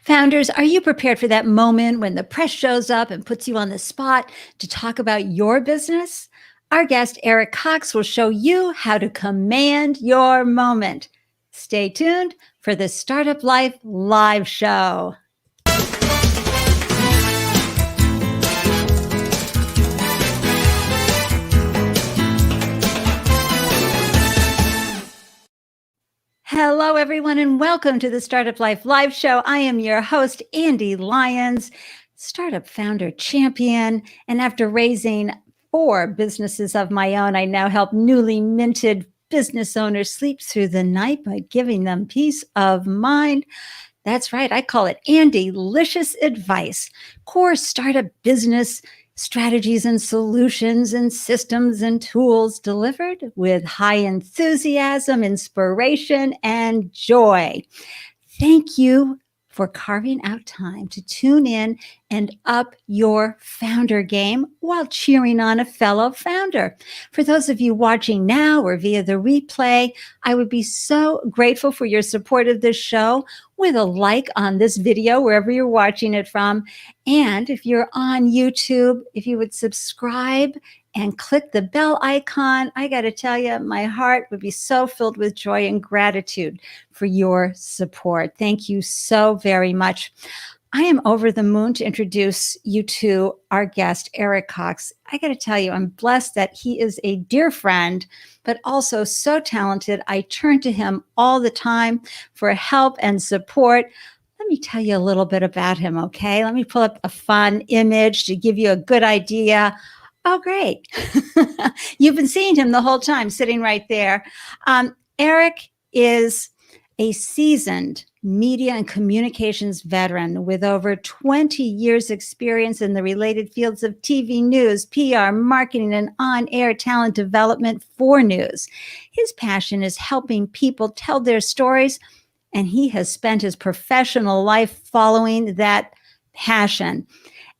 Founders, are you prepared for that moment when the press shows up and puts you on the spot to talk about your business? Our guest, Eric Cox, will show you how to command your moment. Stay tuned for the Startup Life live show. Hello, everyone, and welcome to the Startup Life live show. I am your host, Andy Lyons, startup founder champion. And after raising 4 businesses of my own, I now help newly minted business owners sleep through the night by giving them peace of mind. That's right. I call it Andy-licious advice, core startup business strategies and solutions and systems and tools delivered with high enthusiasm, inspiration, and joy. Thank you for carving out time to tune in and up your founder game while cheering on a fellow founder. For those of you watching now or via the replay, I would be so grateful for your support of this show with a like on this video, wherever you're watching it from. And if you're on YouTube, if you would subscribe and click the bell icon, I got to tell you, my heart would be so filled with joy and gratitude for your support. Thank you so very much. I am over the moon to introduce you to our guest, Eric Cox. I got to tell you, I'm blessed that he is a dear friend, but also so talented. I turn to him all the time for help and support. Let me tell you a little bit about him, okay? Let me pull up a fun image to give you a good idea. Oh, great. You've been seeing him the whole time, sitting right there. Eric is a seasoned media and communications veteran with over 20 years experience in the related fields of TV news, PR, marketing, and on-air talent development for news. His passion is helping people tell their stories, and he has spent his professional life following that passion.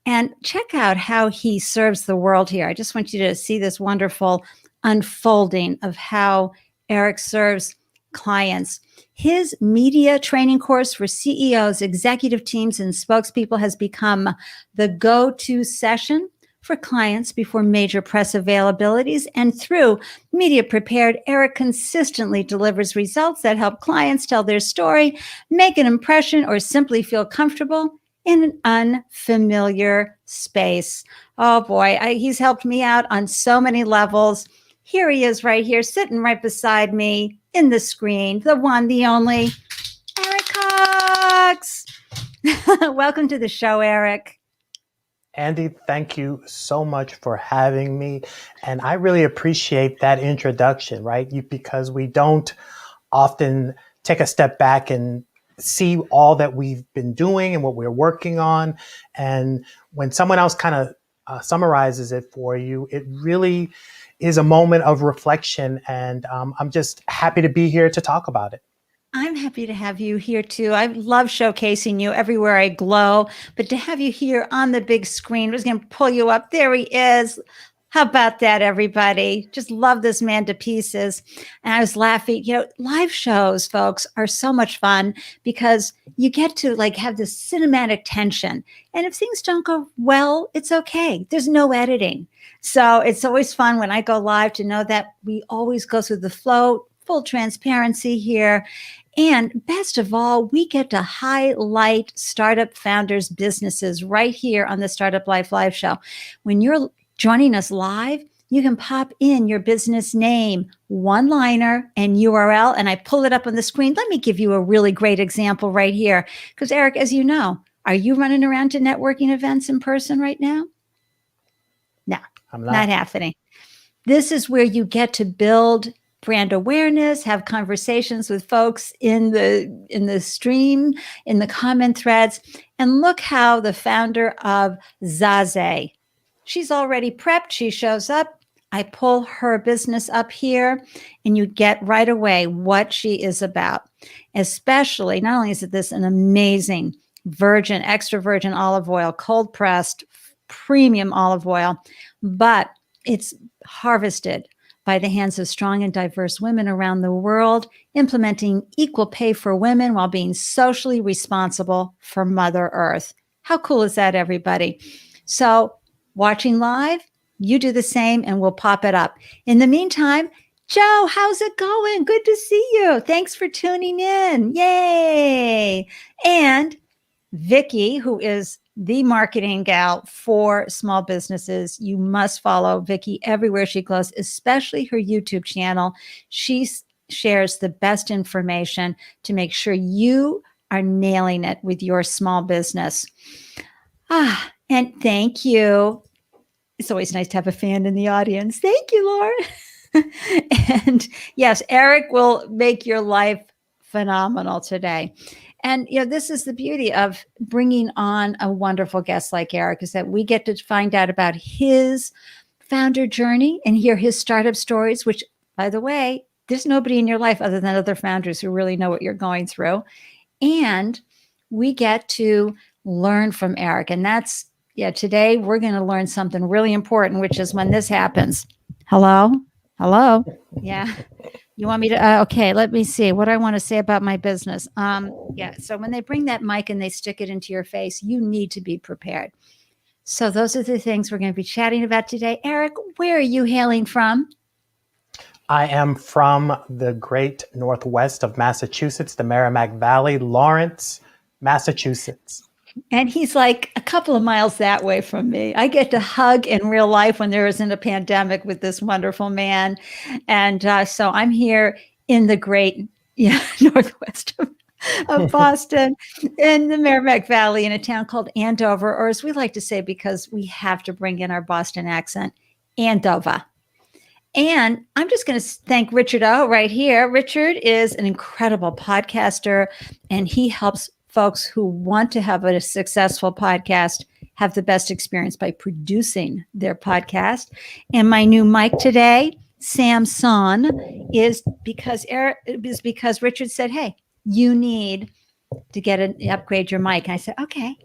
And check out how he serves the world here. I just want you to see this wonderful unfolding of how Eric serves clients. His media training course for CEOs, executive teams, and spokespeople has become the go-to session for clients before major press availabilities. And through Media Prepared, Eric consistently delivers results that help clients tell their story, make an impression, or simply feel comfortable in an unfamiliar space. Oh boy, he's helped me out on so many levels. Here he is right here, sitting right beside me in the screen, the one, the only, Eric Cox. Welcome to the show, Eric. Andy, thank you so much for having me. And I really appreciate that introduction, right? Because we don't often take a step back and see all that we've been doing and what we're working on. And when someone else kind of summarizes it for you, it really is a moment of reflection. And I'm just happy to be here to talk about it. I'm happy to have you here too. I love showcasing you everywhere I glow, but to have you here on the big screen, I'm just going to pull you up. There he is. How about that, everybody? Just love this man to pieces. And I was laughing, live shows, folks, are so much fun because you get to have this cinematic tension. And if things don't go well, it's okay. There's no editing. So it's always fun when I go live to know that we always go through the flow, full transparency here. And best of all, we get to highlight startup founders' businesses right here on the Startup Life Live Show. When you're joining us live, you can pop in your business name, one-liner, and URL, and I pull it up on the screen. Let me give you a really great example right here. Because Eric, as you know, are you running around to networking events in person right now? No, I'm not happening. This is where you get to build brand awareness, have conversations with folks in the stream, in the comment threads, and look how the founder of Zaze, she's already prepped. She shows up. I pull her business up here, and you get right away what she is about. Especially, not only is it this an amazing virgin, extra virgin olive oil, cold pressed, premium olive oil, but it's harvested by the hands of strong and diverse women around the world, implementing equal pay for women while being socially responsible for Mother Earth. How cool is that, everybody? So, watching live, you do the same and we'll pop it up. In the meantime, Joe, how's it going? Good to see you. Thanks for tuning in. Yay. And Vicky, who is the marketing gal for small businesses. You must follow Vicky everywhere she goes, especially her YouTube channel. She shares the best information to make sure you are nailing it with your small business. And thank you. It's always nice to have a fan in the audience. Thank you, Laura. And yes, Eric will make your life phenomenal today. And, this is the beauty of bringing on a wonderful guest like Eric, is that we get to find out about his founder journey and hear his startup stories, which, by the way, there's nobody in your life other than other founders who really know what you're going through. And we get to learn from Eric. And that's, today we're going to learn something really important, which is when this happens. Hello? Yeah. You want me to, okay, let me see what I want to say about my business. So when they bring that mic and they stick it into your face, you need to be prepared. So those are the things we're going to be chatting about today. Eric, where are you hailing from? I am from the great Northwest of Massachusetts, the Merrimack Valley, Lawrence, Massachusetts. And he's like a couple of miles that way from me. I get to hug in real life when there isn't a pandemic with this wonderful man. And so I'm here in the great Northwest of Boston, in the Merrimack Valley, in a town called Andover, or as we like to say, because we have to bring in our Boston accent, Andover. And I'm just going to thank Richard O right here. Richard is an incredible podcaster, and he helps folks who want to have a successful podcast have the best experience by producing their podcast. And my new mic today, Samson, is because Richard said, "Hey, you need to upgrade your mic." And I said, "Okay,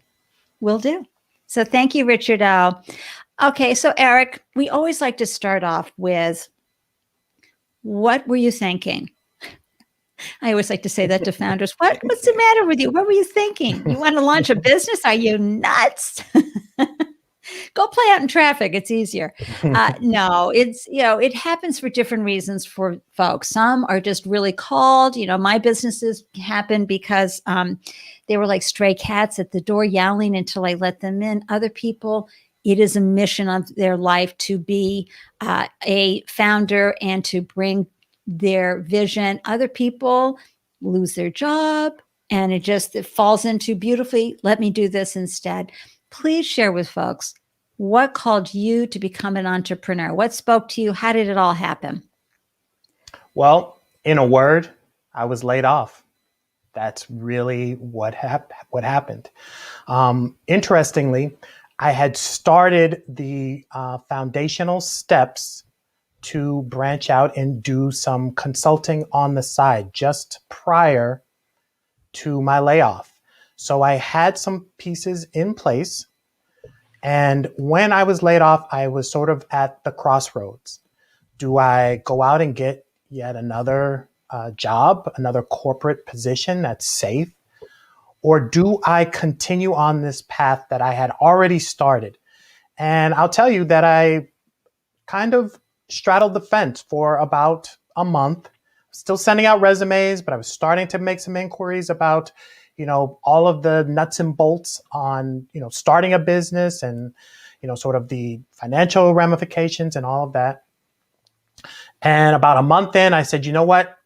will do." So thank you, Richard O. Okay, so Eric, we always like to start off with, what were you thinking? I always like to say that to founders. What's the matter with you? What were you thinking? You want to launch a business? Are you nuts? Go play out in traffic. It's easier. No, it happens for different reasons for folks. Some are just really called. My businesses happened because they were like stray cats at the door yowling until I let them in. Other people, it is a mission of their life to be a founder and to bring their vision. Other people lose their job and it falls into beautifully, let me do this instead. Please share with folks what called you to become an entrepreneur. What spoke to you? How did it all happen? Well, in a word, I was laid off. That's really what happened. Interestingly, I had started the foundational steps to branch out and do some consulting on the side just prior to my layoff. So I had some pieces in place. And when I was laid off, I was sort of at the crossroads. Do I go out and get yet another job, another corporate position that's safe? Or do I continue on this path that I had already started? And I'll tell you that I kind of straddled the fence for about a month, still sending out resumes, but I was starting to make some inquiries about, all of the nuts and bolts on, starting a business and, sort of the financial ramifications and all of that. And about a month in, I said, you know what?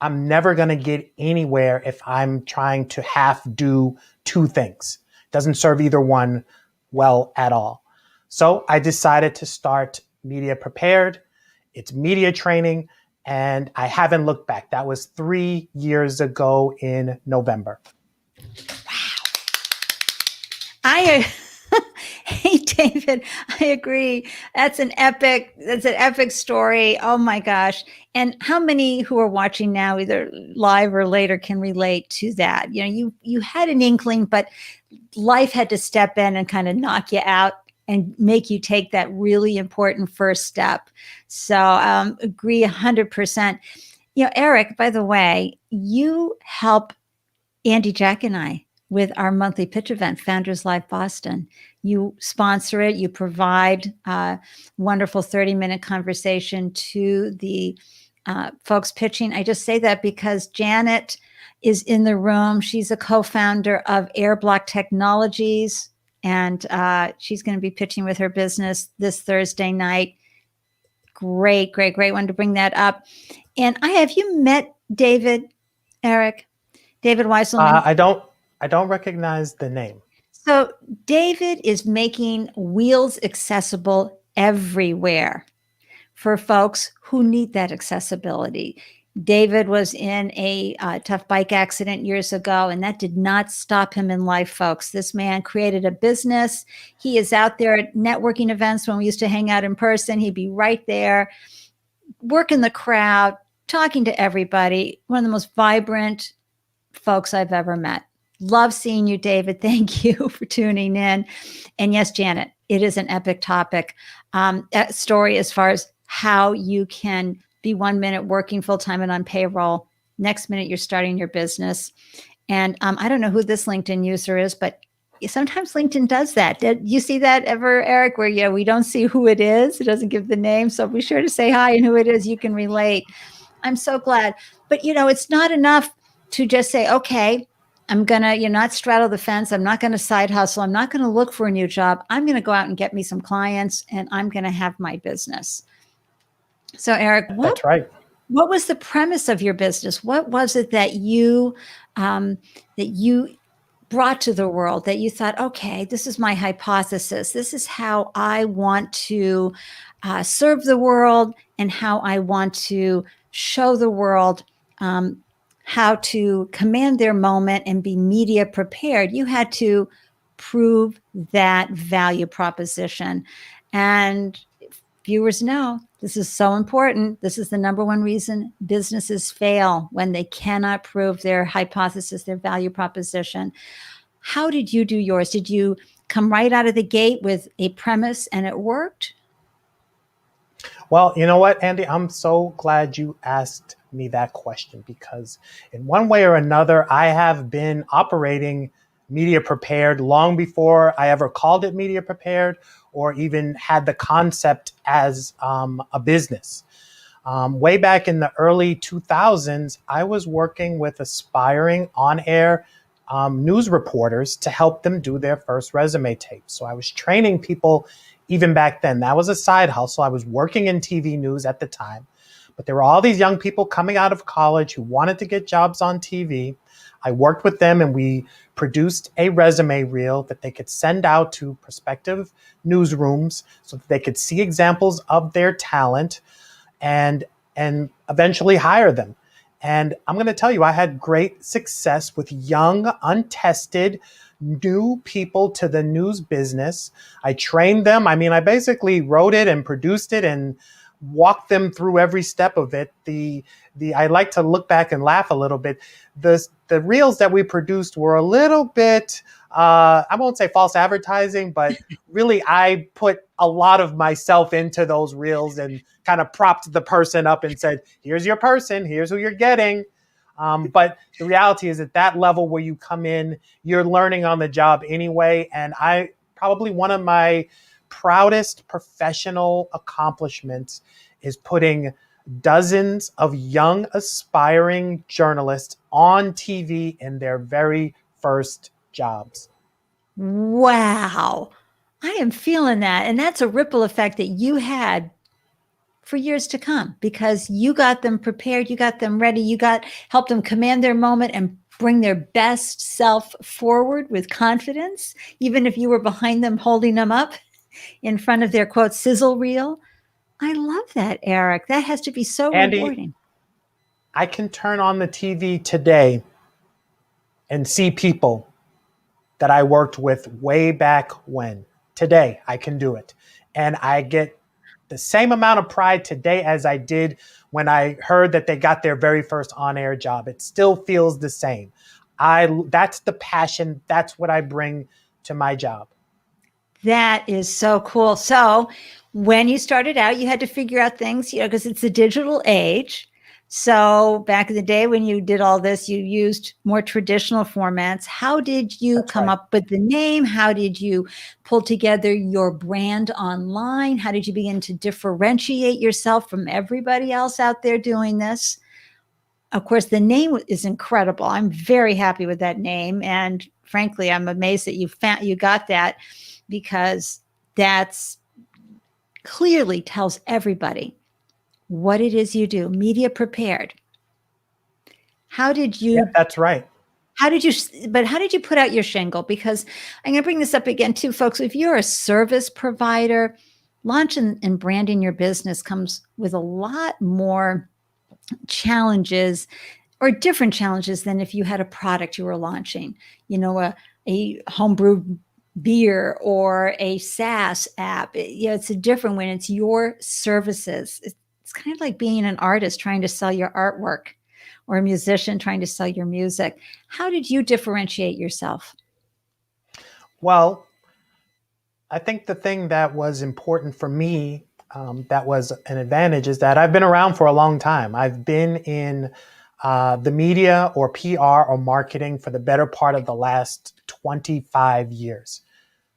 I'm never going to get anywhere if I'm trying to half do two things. Doesn't serve either one well at all. So I decided to start Media Prepared. It's media training, and I haven't looked back. That was 3 years ago in November. Wow. Hey, David, I agree. That's an epic story. Oh my gosh. And how many who are watching now, either live or later, can relate to that? You had an inkling, but life had to step in and kind of knock you out and make you take that really important first step. So agree 100%. Eric, by the way, you help Andy, Jack, and I with our monthly pitch event, Founders Live Boston. You sponsor it. You provide a wonderful 30-minute conversation to the folks pitching. I just say that because Janet is in the room. She's a co-founder of Airblock Technologies, and she's going to be pitching with her business this Thursday night. Great one to bring that up. And have you met David, Eric? David Weiselman? I don't recognize the name. So David is making wheels accessible everywhere for folks who need that accessibility. David was in a tough bike accident years ago, and that did not stop him in life, folks. This man created a business. He is out there at networking events when we used to hang out in person. He'd be right there, working the crowd, talking to everybody. One of the most vibrant folks I've ever met. Love seeing you, David. Thank you for tuning in. And yes, Janet, it is an epic topic. Story as far as how you can be 1 minute working full-time and on payroll. Next minute, you're starting your business. And I don't know who this LinkedIn user is, but sometimes LinkedIn does that. Did you see that ever, Eric, where we don't see who it is? It doesn't give the name. So be sure to say hi and who it is. You can relate. I'm so glad. But, it's not enough to just say, okay, I'm going to, not straddle the fence. I'm not going to side hustle. I'm not going to look for a new job. I'm going to go out and get me some clients, and I'm going to have my business. So, Eric, That's right. What was the premise of your business? What was it that you brought to the world that you thought, okay, this is my hypothesis. This is how I want to serve the world and how I want to show the world how to command their moment and be media prepared. You had to prove that value proposition. And viewers know this is so important. This is the number one reason businesses fail, when they cannot prove their hypothesis, their value proposition. How did you do yours? Did you come right out of the gate with a premise and it worked? Well, you know what, Andy? I'm so glad you asked me that question, because in one way or another, I have been operating media prepared long before I ever called it media prepared or even had the concept as a business. Way back in the early 2000s, I was working with aspiring on-air news reporters to help them do their first resume tape. So I was training people even back then. That was a side hustle. I was working in TV news at the time, but there were all these young people coming out of college who wanted to get jobs on TV. I worked with them and we produced a resume reel that they could send out to prospective newsrooms so that they could see examples of their talent and eventually hire them. And I'm going to tell you, I had great success with young, untested, new people to the news business. I trained them. I mean, I basically wrote it and produced it and walked them through every step of it. I like to look back and laugh a little bit. The reels that we produced were a little bit, I won't say false advertising, but really I put a lot of myself into those reels and kind of propped the person up and said, here's your person, here's who you're getting. But the reality is at that level where you come in, you're learning on the job anyway. And probably one of my proudest professional accomplishments is putting dozens of young aspiring journalists on TV in their very first jobs. Wow. I am feeling that. And that's a ripple effect that you had for years to come, because you got them prepared, you got them ready, helped them command their moment and bring their best self forward with confidence, even if you were behind them, holding them up in front of their quote sizzle reel. I love that, Eric. That has to be so Andy, rewarding. I can turn on the TV today and see people that I worked with way back when. Today, I can do it. And I get the same amount of pride today as I did when I heard that they got their very first on-air job. It still feels the same. That's the passion. That's what I bring to my job. That is so cool. So, when you started out, you had to figure out things, because it's the digital age. So, back in the day when you did all this, you used more traditional formats. How did you That's come right. up with the name? How did you pull together your brand online? How did you begin to differentiate yourself from everybody else out there doing this? Of course, the name is incredible. I'm very happy with that name, and frankly, I'm amazed that you got that, because that's clearly tells everybody what it is you do. Media prepared. How did Yeah, you? that's right. How did you? But how did you put out your shingle? Because I'm going to bring this up again too, folks. If you're a service provider, launching and branding your business comes with a lot more challenges, or different challenges, than if you had a product you were launching, a homebrew beer or a SaaS app. It's a different when it's your services. It's kind of like being an artist trying to sell your artwork, or a musician trying to sell your music. How did you differentiate yourself? Well, I think the thing that was important for me, that was an advantage, is that I've been around for a long time. I've been in the media or PR or marketing for the better part of the last 25 years.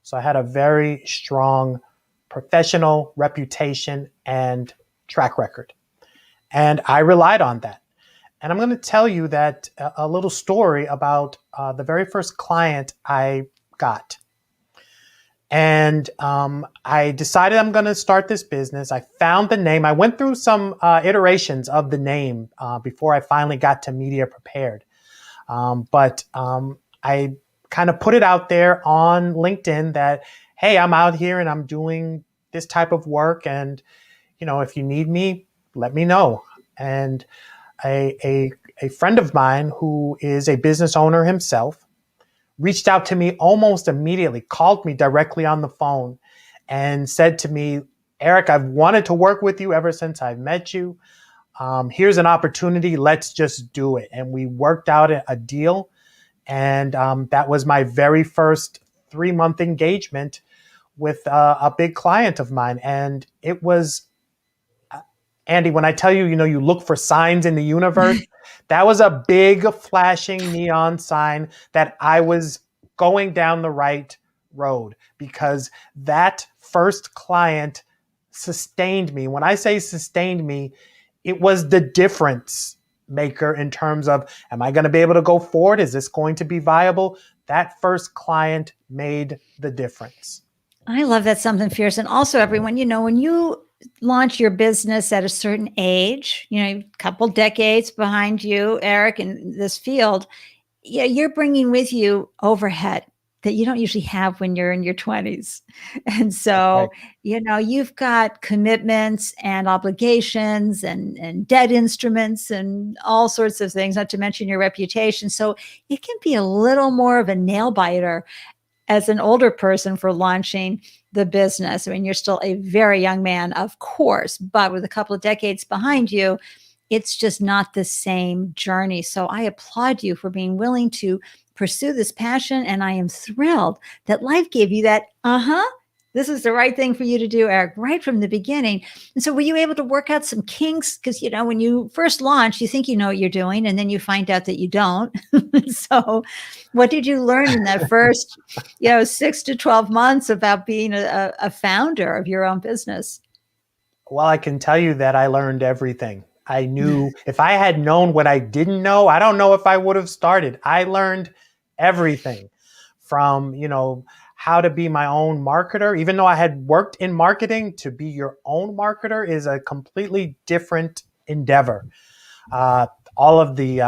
So I had a very strong professional reputation and track record. And I relied on that. And I'm going to tell you that a little story about the very first client I got. And I decided I'm going to start this business. I found the name. I went through some iterations of the name before I finally got to Media Prepared. But I kind of put it out there on LinkedIn that, hey, I'm out here and I'm doing this type of work. And, if you need me, let me know. And a friend of mine who is a business owner himself reached out to me almost immediately, called me directly on the phone and said to me, Eric, I've wanted to work with you ever since I've met you. Here's an opportunity. Let's just do it. And we worked out a deal. And that was my very first 3-month engagement with a big client of mine. And it was, Andy, when I tell you, you look for signs in the universe, that was a big flashing neon sign that I was going down the right road, because that first client sustained me. When I say sustained me, it was the difference maker in terms of, am I going to be able to go forward? Is this going to be viable? That first client made the difference. I love that, something fierce. And also, everyone, when you launch your business at a certain age, a couple decades behind you, Eric, in this field, you're bringing with you overhead that you don't usually have when you're in your 20s. And That's right. so, you've got commitments and obligations and debt instruments and all sorts of things, not to mention your reputation. So it can be a little more of a nail biter as an older person for launching the business. I mean, you're still a very young man, of course, but with a couple of decades behind you, it's just not the same journey. So I applaud you for being willing to pursue this passion. And I am thrilled that life gave you that, this is the right thing for you to do, Eric, right from the beginning. And so were you able to work out some kinks? Because, when you first launch, you think you know what you're doing, and then you find out that you don't. So what did you learn in that first, 6 to 12 months about being a founder of your own business? Well, I can tell you that I learned everything. I knew if I had known what I didn't know, I don't know if I would have started. I learned everything from, how to be my own marketer. Even though I had worked in marketing, to be your own marketer is a completely different endeavor. Uh, all of the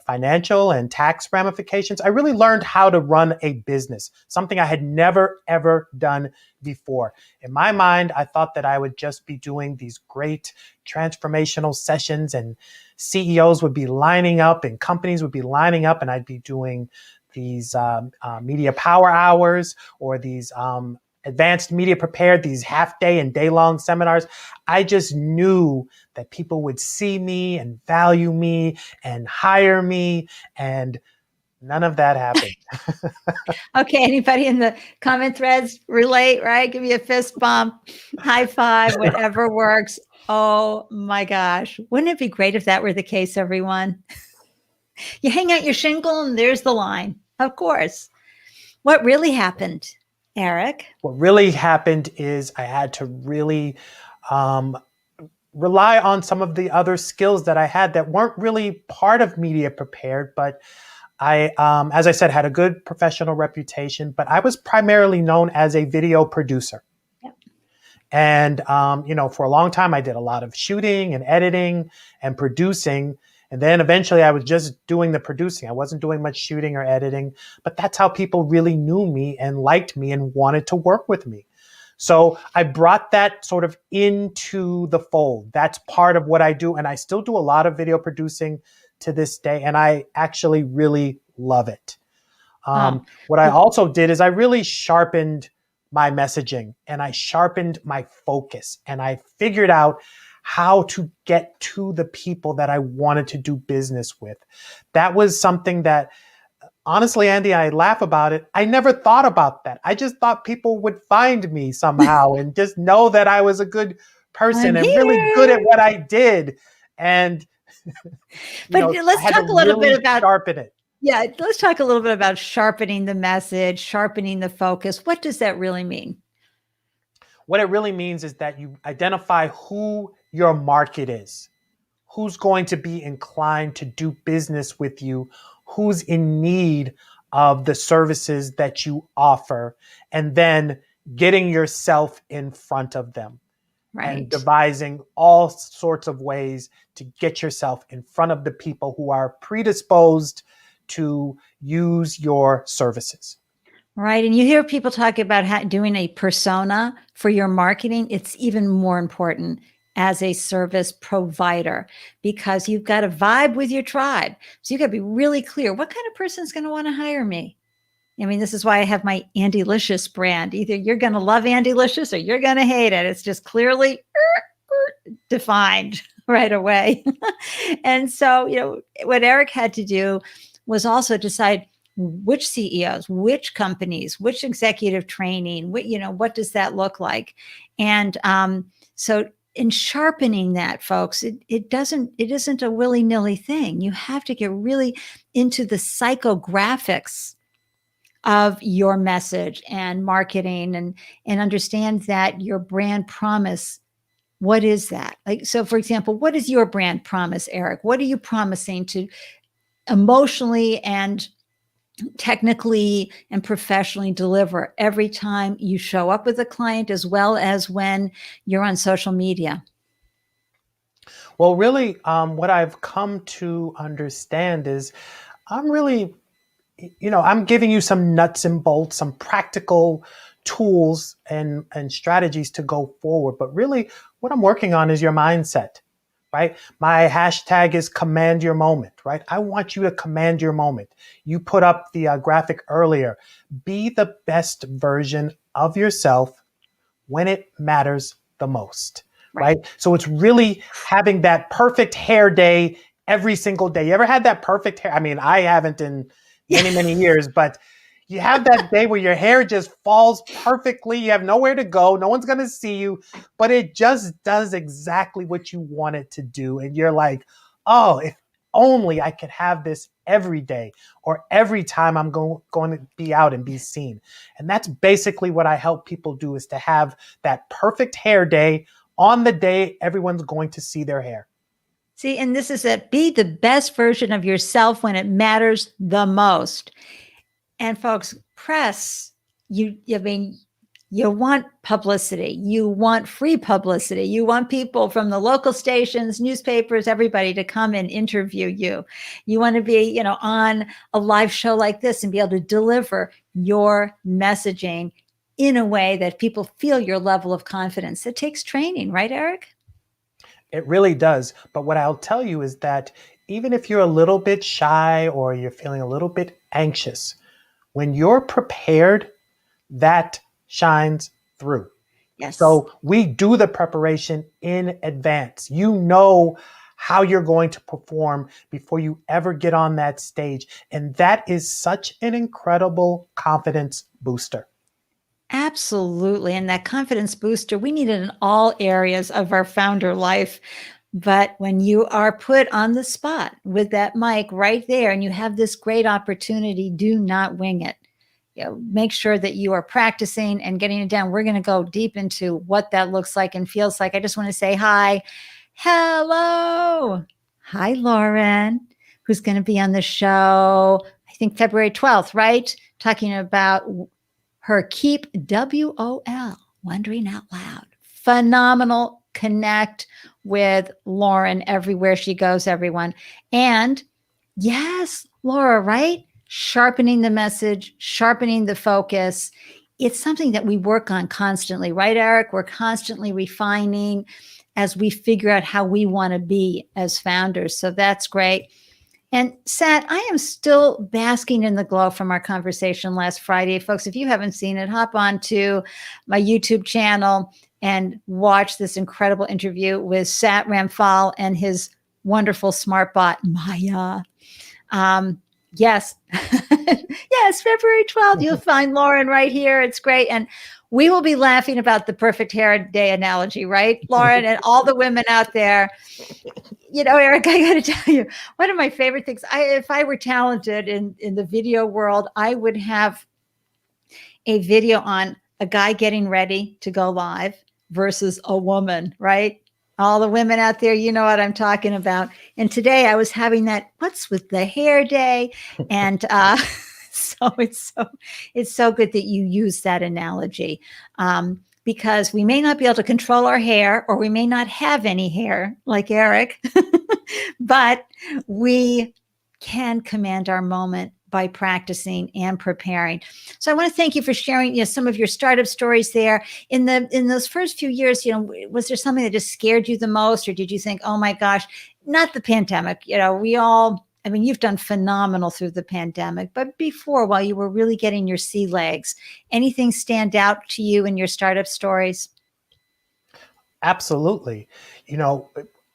financial and tax ramifications. I really learned how to run a business, something I had never, ever done before. In my mind, I thought that I would just be doing these great transformational sessions, and CEOs would be lining up and companies would be lining up, and I'd be doing these media power hours, or these advanced media prepared, these half day and day long seminars. I just knew that people would see me and value me and hire me. And None of that happened. Okay, anybody in the comment threads relate, right? Give me a fist bump, high five, whatever works. Oh my gosh. Wouldn't it be great if that were the case, everyone? You hang out your shingle and there's the line. Of course. What really happened, Eric? What really happened is I had to really um, rely on some of the other skills that I had that weren't really part of media prepared, but as I said, had a good professional reputation, but I was primarily known as a video producer. Yep. And, for a long time, I did a lot of shooting and editing and producing. And then eventually I was just doing the producing. I wasn't doing much shooting or editing, but that's how people really knew me and liked me and wanted to work with me. So I brought that sort of into the fold. That's part of what I do. And I still do a lot of video producing to this day. And I actually really love it. What I also did is I really sharpened my messaging and I sharpened my focus and I figured out how to get to the people that I wanted to do business with. That was something that, honestly, Andy, I laugh about it. I never thought about that. I just thought people would find me somehow and just know that I was a good person and really good at what I did. And, let's I had talk to a little really bit about sharpen it. Yeah, let's talk a little bit about sharpening the message, sharpening the focus. What does that really mean? What it really means is that you identify who your market is, who's going to be inclined to do business with you, who's in need of the services that you offer, and then getting yourself in front of them. Right. And devising all sorts of ways to get yourself in front of the people who are predisposed to use your services. Right. And you hear people talk about doing a persona for your marketing. It's even more important as a service provider because you've got to vibe with your tribe. So you've got to be really clear. What kind of person is going to want to hire me? I mean, this is why I have my Andy-licious brand. Either you're going to love Andy-licious or you're going to hate it. It's just clearly defined right away. And so, what Eric had to do was also decide which CEOs, which companies, which executive training, what does that look like? And so in sharpening that, folks, it isn't a willy-nilly thing. You have to get really into the psychographics of your message and marketing and understand that your brand promise, what is that? Like, so for example, what is your brand promise, Eric? What are you promising to emotionally and technically and professionally deliver every time you show up with a client, as well as when you're on social media? Well, really, what I've come to understand is I'm really, I'm giving you some nuts and bolts, some practical tools and strategies to go forward. But really, what I'm working on is your mindset. Right? My hashtag is command your moment, right? I want you to command your moment. You put up the graphic earlier. Be the best version of yourself when it matters the most, right? So it's really having that perfect hair day every single day. You ever had that perfect hair? I mean, I haven't in many, many years, but you have that day where your hair just falls perfectly. You have nowhere to go. No one's going to see you, but it just does exactly what you want it to do. And you're like, oh, if only I could have this every day or every time I'm going to be out and be seen. And that's basically what I help people do, is to have that perfect hair day on the day everyone's going to see their hair. See, and this is it. Be the best version of yourself when it matters the most. And folks, press, you want publicity. You want free publicity. You want people from the local stations, newspapers, everybody to come and interview you. You want to be, on a live show like this and be able to deliver your messaging in a way that people feel your level of confidence. It takes training, right, Eric? It really does. But what I'll tell you is that even if you're a little bit shy or you're feeling a little bit anxious, when you're prepared, that shines through. Yes. So we do the preparation in advance. You know how you're going to perform before you ever get on that stage. And that is such an incredible confidence booster. Absolutely. And that confidence booster, we need it in all areas of our founder life. But when you are put on the spot with that mic right there and you have this great opportunity, do not wing it. Make sure that you are practicing and getting it down. We're going to go deep into what that looks like and feels like. I just want to say hi. Hello. Hi, Lauren, who's going to be on the show, I think February 12th, right? Talking about her Keep WOL, Wondering Out Loud. Phenomenal. Connect with Lauren everywhere she goes, everyone. And yes, Laura, right? Sharpening the message, sharpening the focus. It's something that we work on constantly, right, Eric? We're constantly refining as we figure out how we want to be as founders. So that's great. And Sat, I am still basking in the glow from our conversation last Friday. Folks, if you haven't seen it, hop on to my YouTube channel and watch this incredible interview with Sat Ramphal and his wonderful smart bot, Maya. Yes. Yes, February 12th, you'll find Lauren right here. It's great. And we will be laughing about the perfect hair day analogy, right, Lauren? And all the women out there. Eric, I got to tell you, one of my favorite things, if I were talented in the video world, I would have a video on a guy getting ready to go live versus a woman, right? All the women out there, you know what I'm talking about. And today I was having that what's with the hair day. And so it's so good that you use that analogy. Because we may not be able to control our hair, or we may not have any hair like Eric, but we can command our moment by practicing and preparing. So I want to thank you for sharing, some of your startup stories there. In those first few years, was there something that just scared you the most, or did you think, oh my gosh, not the pandemic? You've done phenomenal through the pandemic, but before, while you were really getting your sea legs, anything stand out to you in your startup stories? Absolutely.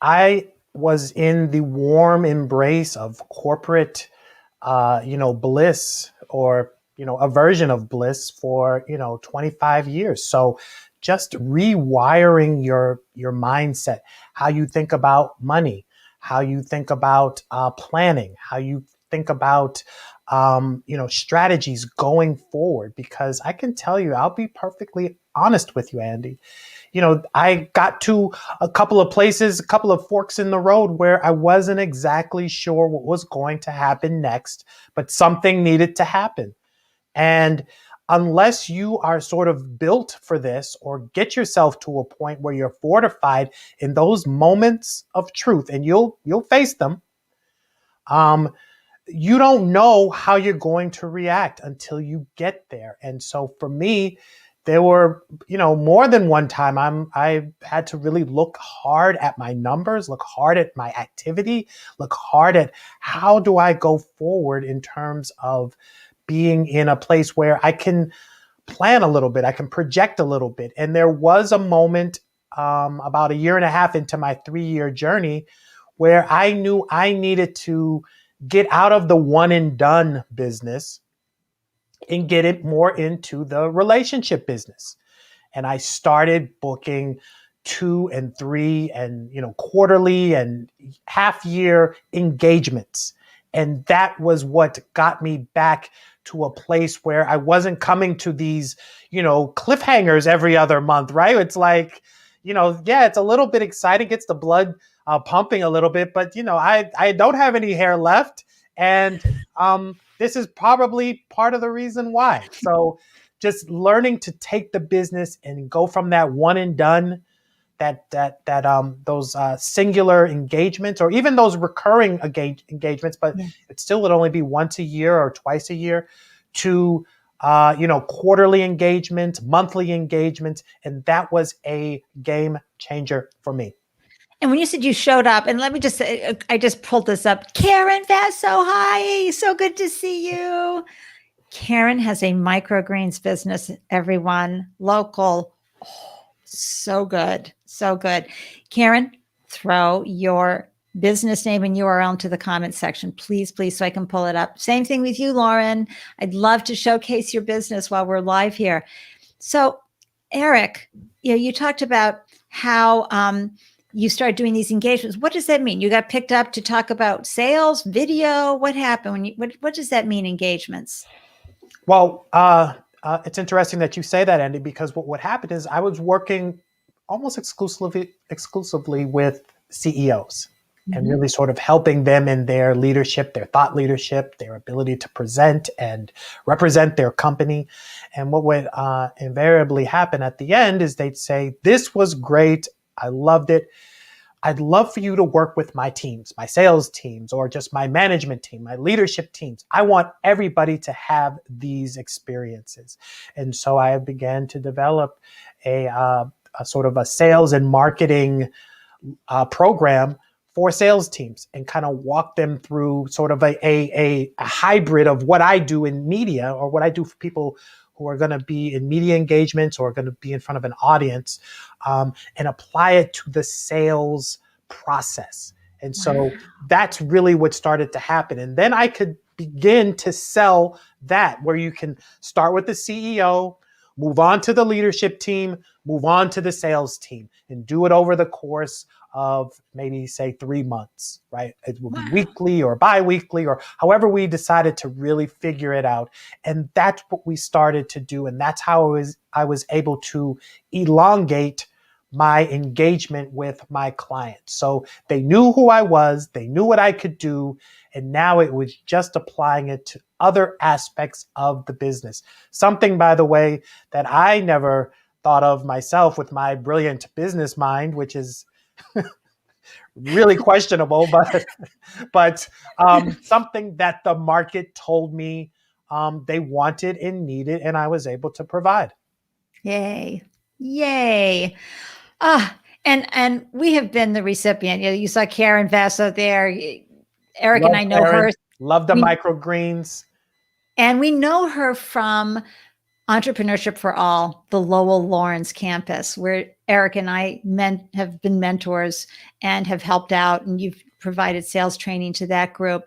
I was in the warm embrace of corporate, bliss, or, a version of bliss for, 25 years. So just rewiring your mindset, how you think about money, how you think about planning, how you think about strategies going forward. Because I can tell you, I'll be perfectly honest with you, Andy. I got to a couple of places, a couple of forks in the road where I wasn't exactly sure what was going to happen next, but something needed to happen. And unless you are sort of built for this, or get yourself to a point where you're fortified in those moments of truth, and you'll face them, you don't know how you're going to react until you get there. And so for me, there were, more than one time I had to really look hard at my numbers, look hard at my activity, look hard at how do I go forward in terms of being in a place where I can plan a little bit, I can project a little bit. And there was a moment about a year and a half into my 3-year journey where I knew I needed to get out of the one and done business and get it more into the relationship business. And I started booking 2 and 3 and, quarterly and half year engagements. And that was what got me back to a place where I wasn't coming to these, cliffhangers every other month, right? It's like, it's a little bit exciting, gets the blood pumping a little bit, but, I don't have any hair left. And this is probably part of the reason why. So just learning to take the business and go from that one and done, those singular engagements, or even those recurring engagements, but it still would only be once a year or twice a year, to quarterly engagements, monthly engagements, and that was a game changer for me. And when you said you showed up, and let me just say, I just pulled this up. Karen Vasso, hi, so good to see you. Karen has a microgreens business, everyone, local. Oh, so good, so good. Karen, throw your business name and URL into the comments section, please, please, so I can pull it up. Same thing with you, Lauren. I'd love to showcase your business while we're live here. So, Eric, you talked about how you started doing these engagements. What does that mean? You got picked up to talk about sales, video. What happened? What does that mean, engagements? Well, it's interesting that you say that, Andy, because what happened is I was working almost exclusively with CEOs and really sort of helping them in their leadership, their thought leadership, their ability to present and represent their company. And what would invariably happen at the end is they'd say, "This was great. I loved it. I'd love for you to work with my teams, my sales teams, or just my management team, my leadership teams. I want everybody to have these experiences." And so I began to develop a sort of a sales and marketing program for sales teams and kind of walk them through sort of a hybrid of what I do in media, or what I do for people who are going to be in media engagements or going to be in front of an audience, and apply it to the sales process. And so that's really what started to happen. And then I could begin to sell that, where you can start with the CEO, move on to the leadership team, move on to the sales team, and do it over the course of maybe, say, 3 months, right? It will be weekly or bi-weekly, or however we decided to really figure it out. And that's what we started to do. And that's how I was able to elongate my engagement with my clients. So they knew who I was, they knew what I could do, and now it was just applying it to other aspects of the business. Something, by the way, that I never thought of myself with my brilliant business mind, which is really questionable, but something that the market told me they wanted and needed, and I was able to provide. Yay. Yay. And we have been the recipient. You saw Karen Vasso there. Eric Love and I know Karen. her. Love the microgreens. And we know her from Entrepreneurship for All, the Lowell Lawrence campus, where Eric and I have been mentors and have helped out, and you've provided sales training to that group.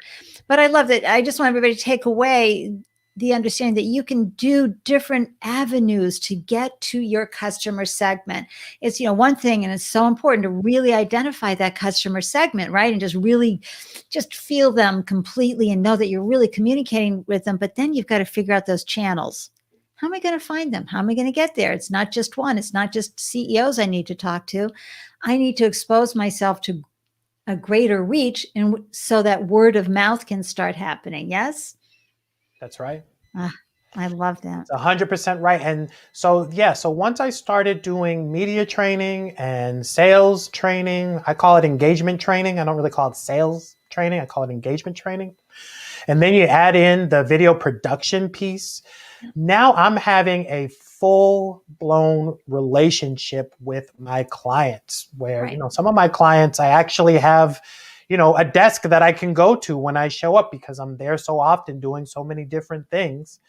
But I love that. I just want everybody to take away the understanding that you can do different avenues to get to your customer segment. It's, one thing, and it's so important to really identify that customer segment, right? And just really just feel them completely and know that you're really communicating with them. But then you've got to figure out those channels. How am I going to find them? How am I going to get there? It's not just one. It's not just CEOs I need to talk to. I need to expose myself to a greater reach, and so that word of mouth can start happening. Yes? That's right. I love that. It's 100% right. And so, so once I started doing media training and sales training, I call it engagement training. I don't really call it sales training. I call it engagement training. And then you add in the video production piece. Now I'm having a full-blown relationship with my clients, where, some of my clients, I actually have, a desk that I can go to when I show up, because I'm there so often doing so many different things.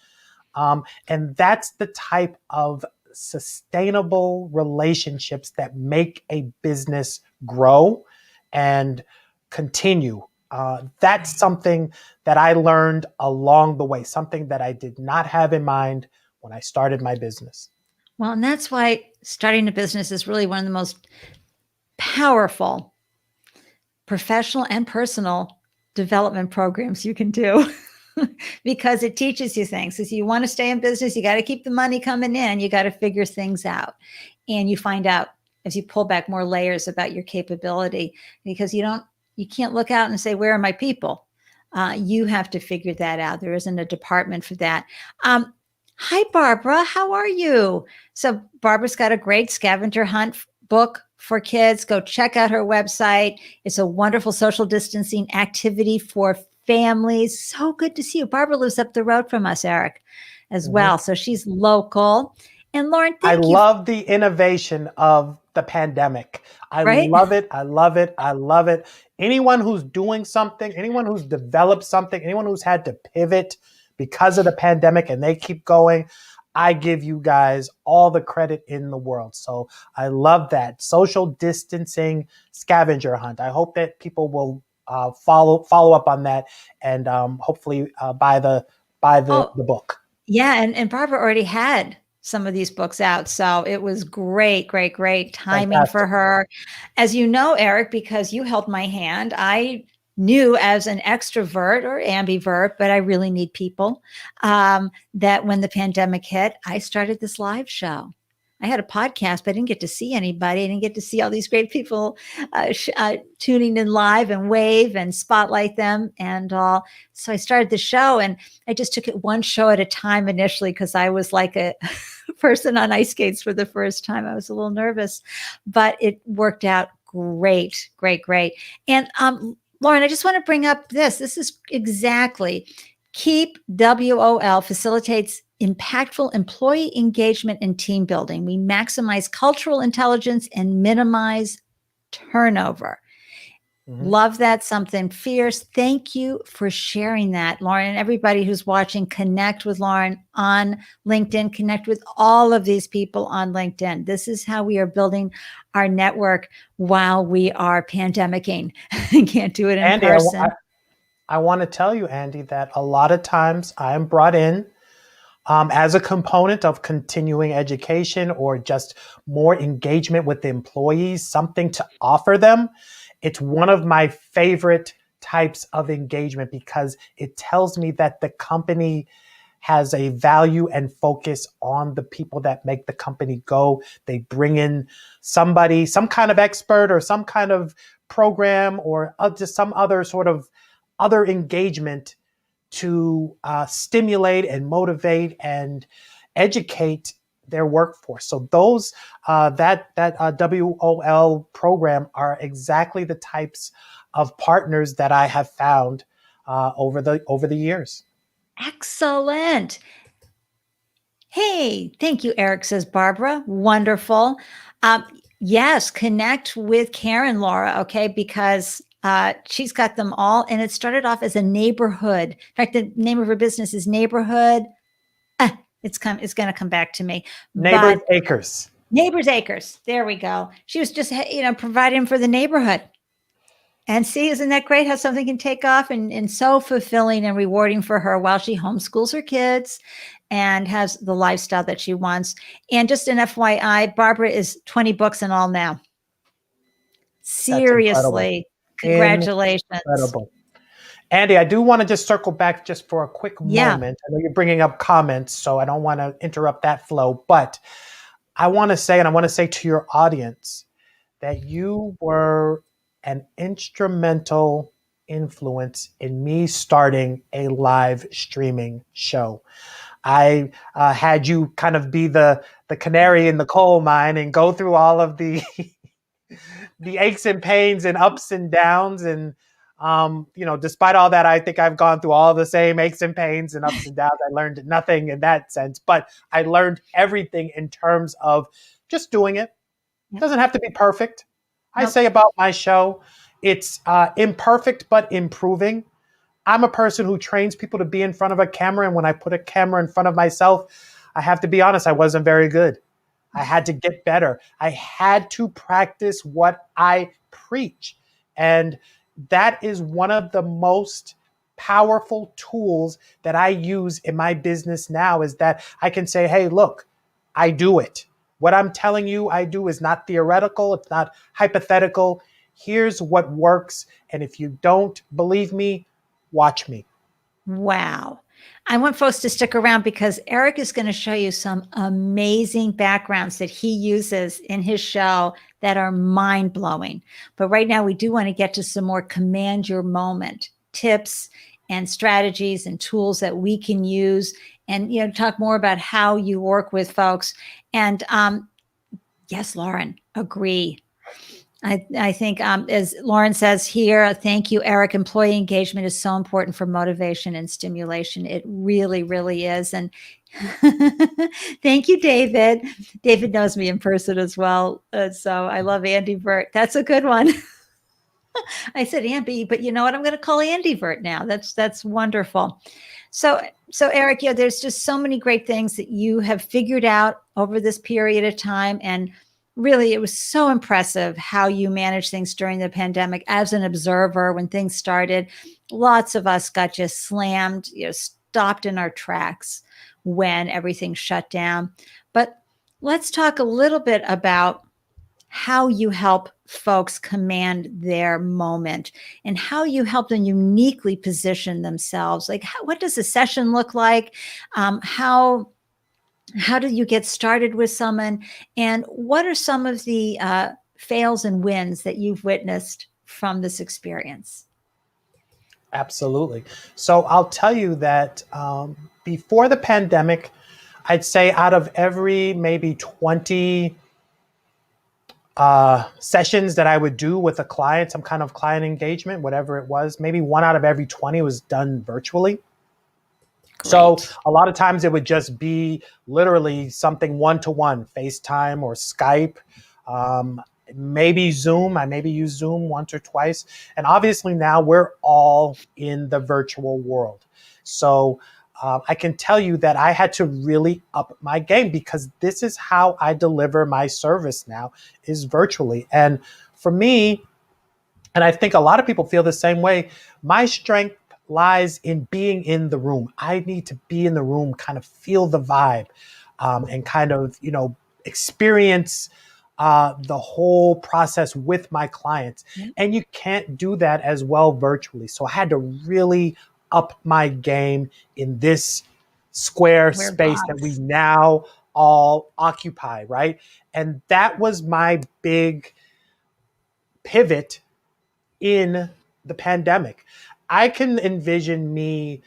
And that's the type of sustainable relationships that make a business grow and continue. That's something that I learned along the way, something that I did not have in mind when I started my business. Well, and that's why starting a business is really one of the most powerful professional and personal development programs you can do. Because it teaches you things. If you want to stay in business, you got to keep the money coming in. You got to figure things out. And you find out as you pull back more layers about your capability, because you can't look out and say, where are my people? You have to figure that out. There isn't a department for that. Hi, Barbara. How are you? So Barbara's got a great scavenger hunt book for kids. Go check out her website. It's a wonderful social distancing activity for families. So good to see you. Barbara lives up the road from us, Eric, as well. So she's local. And Lauren, I love the innovation of the pandemic. I love it. I love it. I love it. Anyone who's doing something, anyone who's developed something, anyone who's had to pivot because of the pandemic and they keep going, I give you guys all the credit in the world. So I love that social distancing scavenger hunt. I hope that people will follow up on that and hopefully buy Oh, the book. yeah, and Barbara already had some of these books out, so it was great, great, great timing for Fantastic. her. As you know, Eric, because you held my hand, I knew as an extrovert or ambivert, but I really need people, that when the pandemic hit, I started this live show. I had a podcast, but I didn't get to see anybody. I didn't get to see all these great people tuning in live and wave and spotlight them and all. So I started the show, and I just took it one show at a time initially because I was like a person on ice skates for the first time. I was a little nervous, but it worked out great, great, great. And Lauren, I just want to bring up this. This is exactly Keep WOL facilitates impactful employee engagement and team building. We maximize cultural intelligence and minimize turnover. Mhm. Love that. Something fierce. Thank you for sharing that, Lauren. And everybody who's watching, connect with Lauren on LinkedIn, connect with all of these people on LinkedIn. This is how we are building our network while we are pandemicking and can't do it in Andy, person. I want to tell you, Andy, that a lot of times I am brought in as a component of continuing education or just more engagement with the employees, something to offer them. It's one of my favorite types of engagement because it tells me that the company has a value and focus on the people that make the company go. They bring in somebody, some kind of expert or some kind of program or just some other sort of other engagement to stimulate and motivate and educate their workforce. So those that WOL program are exactly the types of partners that I have found over the years. Excellent. Hey, thank you, Eric, says Barbara. Wonderful. Um, yes, connect with Karen, Laura, okay, because she's got them all. And it started off as a neighborhood. In fact, the name of her business is Neighborhood. It's going to come back to me. Neighbors But Acres. Neighbors Acres, there we go. She was just, providing for the neighborhood. And see, isn't that great how something can take off and so fulfilling and rewarding for her while she homeschools her kids and has the lifestyle that she wants. And just an FYI, Barbara is 20 books in all now. That's incredible. Seriously, congratulations. Incredible. Andy, I do want to just circle back just for a quick Yeah. moment. I know you're bringing up comments, so I don't want to interrupt that flow, but I want to say, and I want to say to your audience, that you were an instrumental influence in me starting a live streaming show. I had you kind of be the canary in the coal mine and go through all of the the aches and pains and ups and downs. And despite all that, I think I've gone through all the same aches and pains and ups and downs. I learned nothing in that sense, but I learned everything in terms of just doing it. Yep. Doesn't have to be perfect. I Nope. say about my show, it's imperfect but improving. I'm a person who trains people to be in front of a camera, and when I put a camera in front of myself, I have to be honest, I wasn't very good. I had to get better. I had to practice what I preach. And that is one of the most powerful tools that I use in my business now is that I can say, hey, look, I do it. What I'm telling you I do is not theoretical. It's not hypothetical. Here's what works. And if you don't believe me, watch me. Wow. I want folks to stick around because Eric is going to show you some amazing backgrounds that he uses in his show that are mind blowing. But right now, we do want to get to some more command your moment tips and strategies and tools that we can use and, talk more about how you work with folks. And yes, Lauren, agree. I think, as Lauren says here, thank you, Eric. Employee engagement is so important for motivation and stimulation. It really, really is. And thank you, David. David knows me in person as well. So I love Andy Burt. That's a good one. I said Andy, but you know what? I'm going to call Andy Burt now. That's wonderful. So Eric, there's just so many great things that you have figured out over this period of time. And really, it was so impressive how you managed things during the pandemic as an observer when things started. Lots of us got just slammed, stopped in our tracks when everything shut down. But let's talk a little bit about how you help folks command their moment and how you help them uniquely position themselves. Like, what does a session look like? How do you get started with someone? And what are some of the fails and wins that you've witnessed from this experience? Absolutely. So I'll tell you that before the pandemic, I'd say out of every maybe 20 sessions that I would do with a client, some kind of client engagement, whatever it was, maybe one out of every 20 was done virtually. Great. So a lot of times it would just be literally something one-to-one, FaceTime or Skype, maybe Zoom. I maybe use Zoom once or twice. And obviously now we're all in the virtual world. So I can tell you that I had to really up my game because this is how I deliver my service now, is virtually. And for me, and I think a lot of people feel the same way, my strength lies in being in the room. I need to be in the room, kind of feel the vibe, and kind of, experience the whole process with my clients. Yeah. And you can't do that as well virtually. So I had to really up my game in this square space that we now all occupy, right? And that was my big pivot in the pandemic. I can envision me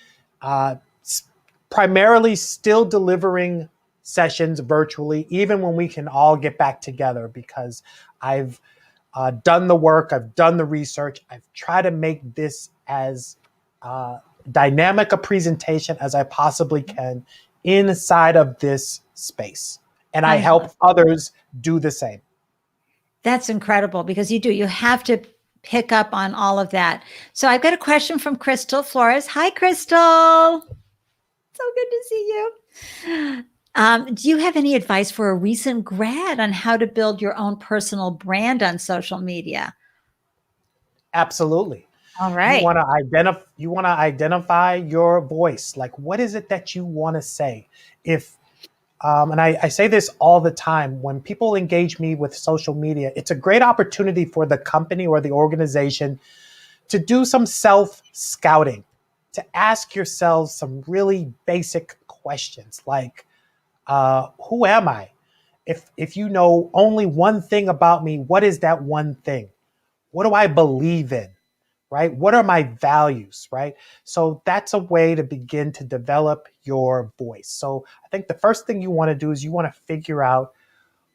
primarily still delivering sessions virtually, even when we can all get back together, because I've done the work, I've done the research, I've tried to make this as dynamic a presentation as I possibly can inside of this space. And I help others do the same. That's incredible because you have to pick up on all of that. So I've got a question from Crystal Flores. Hi, Crystal. So good to see you. Do you have any advice for a recent grad on how to build your own personal brand on social media? Absolutely. All right. You want to identify your voice. Like, what is it that you want to say? And I say this all the time, when people engage me with social media, it's a great opportunity for the company or the organization to do some self-scouting, to ask yourselves some really basic questions like, who am I? If you know only one thing about me, what is that one thing? What do I believe in? Right? What are my values, right? So that's a way to begin to develop your voice. So I think the first thing you want to do is you want to figure out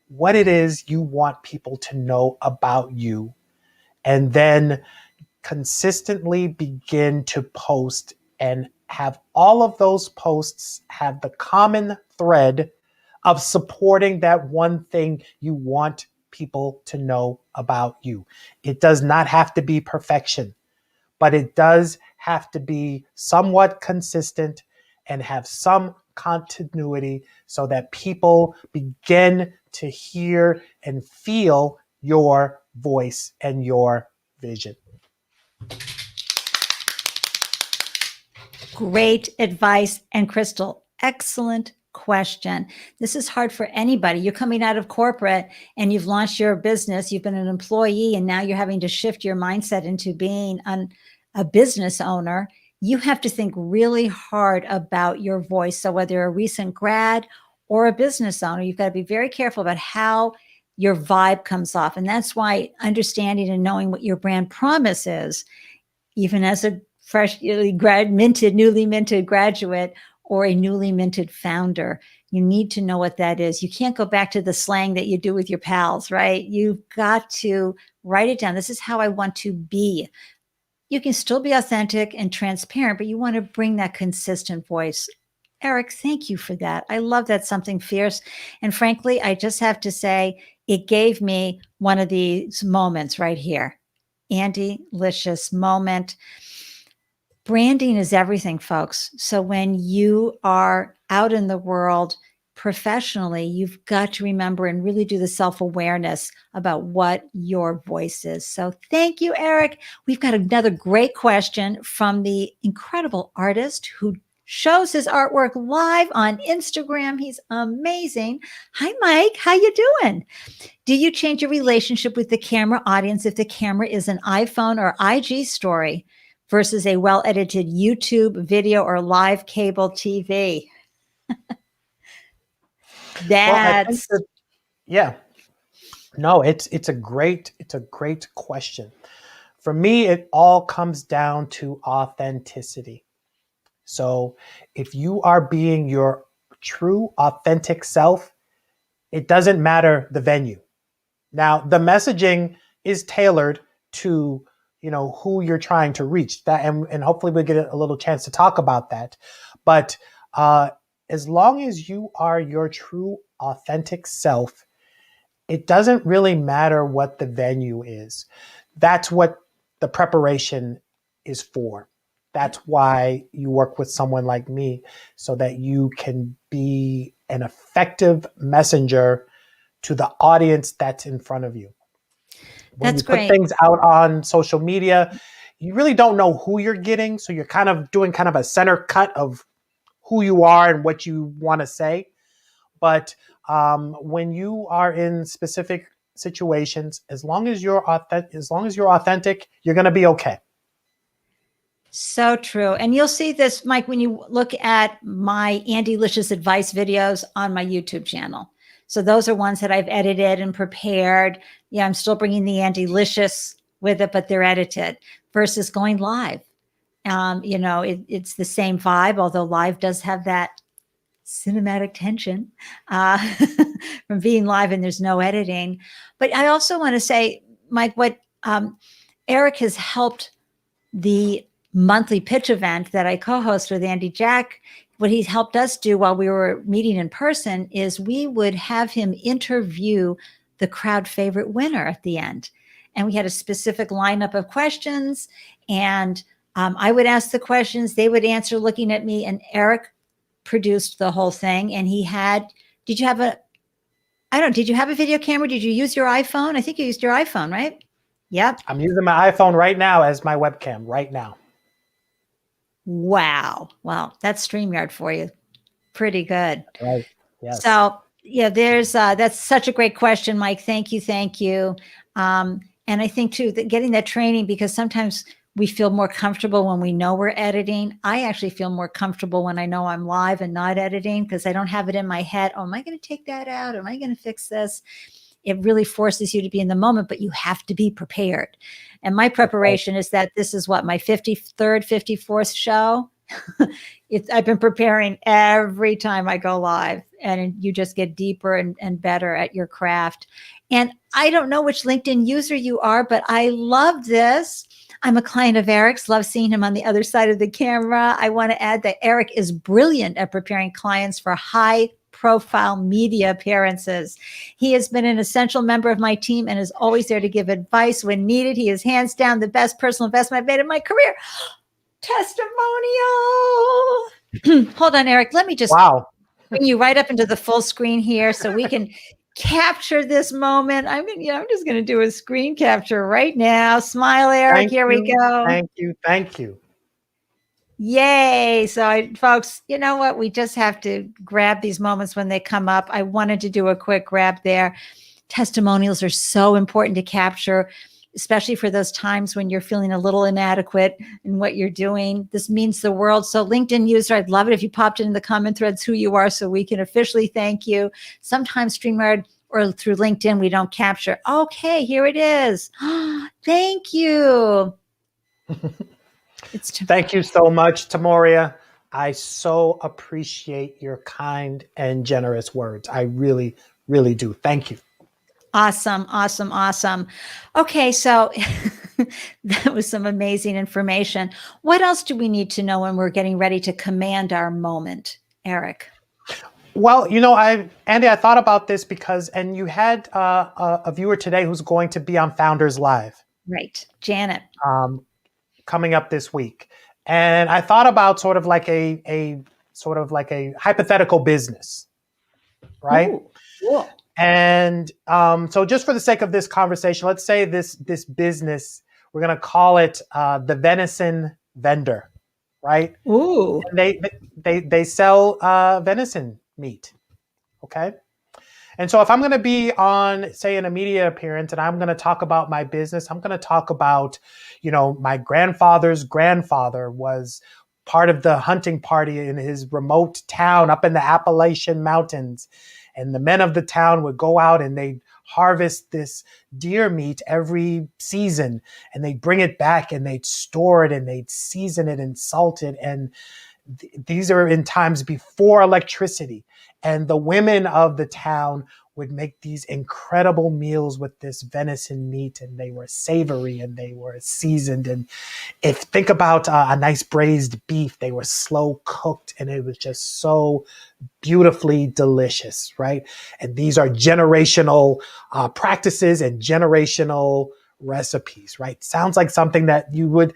what it is you want people to know about you, and then consistently begin to post and have all of those posts have the common thread of supporting that one thing you want people to know about you. It does not have to be perfection, but it does have to be somewhat consistent and have some continuity so that people begin to hear and feel your voice and your vision. Great advice. And Crystal, excellent question. This is hard for anybody. You're coming out of corporate and you've launched your business, you've been an employee, and now you're having to shift your mindset into being a business owner. You have to think really hard about your voice. So whether you're a recent grad or a business owner, you've got to be very careful about how your vibe comes off. And that's why understanding and knowing what your brand promise is, even as a newly minted graduate or a newly minted founder, you need to know what that is. You can't go back to the slang that you do with your pals, right? You've got to write it down. This is how I want to be. You can still be authentic and transparent, but you want to bring that consistent voice. Eric, thank you for that. I love that, something fierce. And frankly, I just have to say, it gave me one of these moments right here. Andy Licious moment. Branding is everything, folks. So when you are out in the world professionally, you've got to remember and really do the self-awareness about what your voice is. So thank you, Eric. We've got another great question from the incredible artist who shows his artwork live on Instagram. He's amazing. Hi, Mike. How you doing? Do you change your relationship with the camera audience if the camera is an iPhone or IG story versus a well-edited YouTube video or live cable TV? Well, I think That's that, yeah, no, it's a great question. For me, it all comes down to authenticity. So if you are being your true, authentic self, it doesn't matter the venue. Now, the messaging is tailored to, who you're trying to reach. That, and hopefully we'll get a little chance to talk about that. But as long as you are your true, authentic self, it doesn't really matter what the venue is. That's what the preparation is for. That's why you work with someone like me, so that you can be an effective messenger to the audience that's in front of you. When that's you put great. things out on social media, you really don't know who you're getting. So you're kind of doing kind of a center cut of who you are and what you want to say. But when you are in specific situations, as long as you're authentic, you're going to be okay. So true. And you'll see this, Mike, when you look at my Andy Licious advice videos on my YouTube channel. So those are ones that I've edited and prepared. Yeah, I'm still bringing the Andy Licious with it, but they're edited versus going live. It's the same vibe, although live does have that cinematic tension uh, from being live and there's no editing. But I also want to say, Mike, what Eric has helped the monthly pitch event that I co-host with Andy Jack, what he's helped us do while we were meeting in person is we would have him interview the crowd favorite winner at the end. And we had a specific lineup of questions, and I would ask the questions, they would answer looking at me, and Eric produced the whole thing. And did you have a video camera? Did you use your iPhone? I think you used your iPhone, right? Yep. I'm using my iPhone right now as my webcam right now. Wow. Well, that's StreamYard for you. Pretty good. Right. Yes. So yeah, that's such a great question, Mike. Thank you. Thank you. And I think too, that getting that training, because sometimes we feel more comfortable when we know we're editing. I actually feel more comfortable when I know I'm live and not editing, because I don't have it in my head. Oh, am I going to take that out? Am I going to fix this? It really forces you to be in the moment, but you have to be prepared. And my preparation is that this is what, my 53rd, 54th show. I've been preparing every time I go live, and you just get deeper and better at your craft. And I don't know which LinkedIn user you are, but I love this. I'm a client of Eric's, love seeing him on the other side of the camera. I want to add that Eric is brilliant at preparing clients for high profile media appearances. He has been an essential member of my team and is always there to give advice when needed. He is hands down the best personal investment I've made in my career. Testimonial. Hold on, Eric. Let me just bring you right up into the full screen here so we can capture this moment. I'm just going to do a screen capture right now. Smile, Eric. Here we go. Thank you. Yay. So folks, you know what? We just have to grab these moments when they come up. I wanted to do a quick grab there. Testimonials are so important to capture, especially for those times when you're feeling a little inadequate in what you're doing. This means the world. So LinkedIn user, I'd love it if you popped in the comment threads who you are so we can officially thank you. Sometimes StreamYard or through LinkedIn, we don't capture. Okay, here it is. Thank you. Thank you so much, Tamoria. I so appreciate your kind and generous words. I really, really do. Thank you. Awesome. Awesome. Awesome. Okay. So that was some amazing information. What else do we need to know when we're getting ready to command our moment, Eric? Well, Andy, I thought about this because you had a viewer today who's going to be on Founders Live. Right. Janet. Coming up this week. And I thought about sort of like a hypothetical business, right? Ooh, cool. And so just for the sake of this conversation, let's say this business, we're going to call it the venison vendor, right? Ooh. And they sell venison meat, okay? And so if I'm going to be on, say, an media appearance and I'm going to talk about my business, I'm going to talk about, my grandfather's grandfather was part of the hunting party in his remote town up in the Appalachian Mountains. And the men of the town would go out and they'd harvest this deer meat every season, and they'd bring it back and they'd store it and they'd season it and salt it. And these are in times before electricity. And the women of the town would make these incredible meals with this venison meat, and they were savory and they were seasoned. And if think about a nice braised beef, they were slow cooked and it was just so beautifully delicious, right? And these are generational practices and generational recipes, right? Sounds like something that you would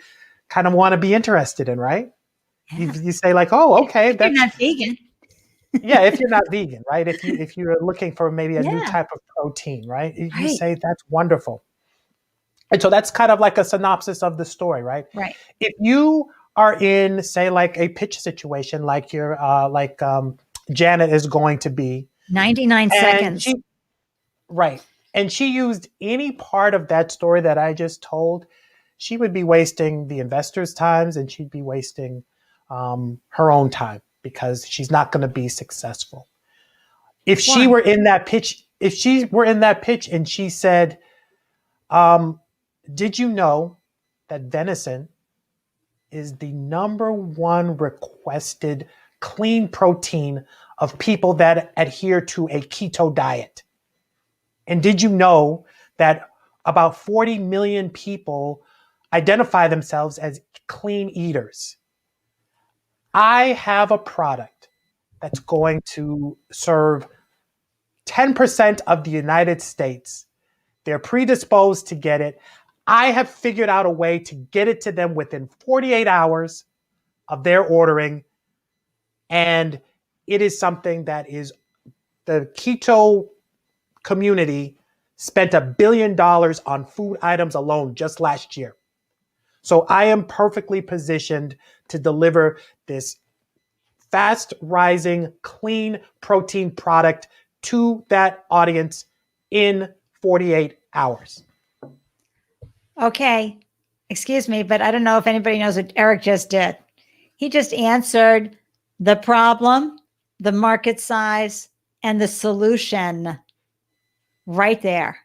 kind of want to be interested in, right? Yeah. You say like, oh, okay, If you're that's not vegan. yeah. If you're not vegan, right? If you're looking for maybe a new Yeah. type of protein, right? You Right. say that's wonderful. And so that's kind of like a synopsis of the story, right? Right. If you are in, say, like a pitch situation, like you're Janet is going to be, 99 and seconds. right, and she used any part of that story that I just told, she would be wasting the investors' times and she'd be wasting her own time because she's not going to be successful. If she Why? were in that pitch, and she said, "Did you know that venison is the number one requested clean protein of people that adhere to a keto diet? And did you know that about 40 million people identify themselves as clean eaters? I have a product that's going to serve 10% of the United States. They're predisposed to get it. I have figured out a way to get it to them within 48 hours of their ordering. And it is something that is the keto community spent $1 billion on food items alone just last year. So I am perfectly positioned to deliver this fast rising, clean protein product to that audience in 48 hours. Okay. Excuse me, but I don't know if anybody knows what Eric just did. He just answered the problem, the market size, and the solution right there.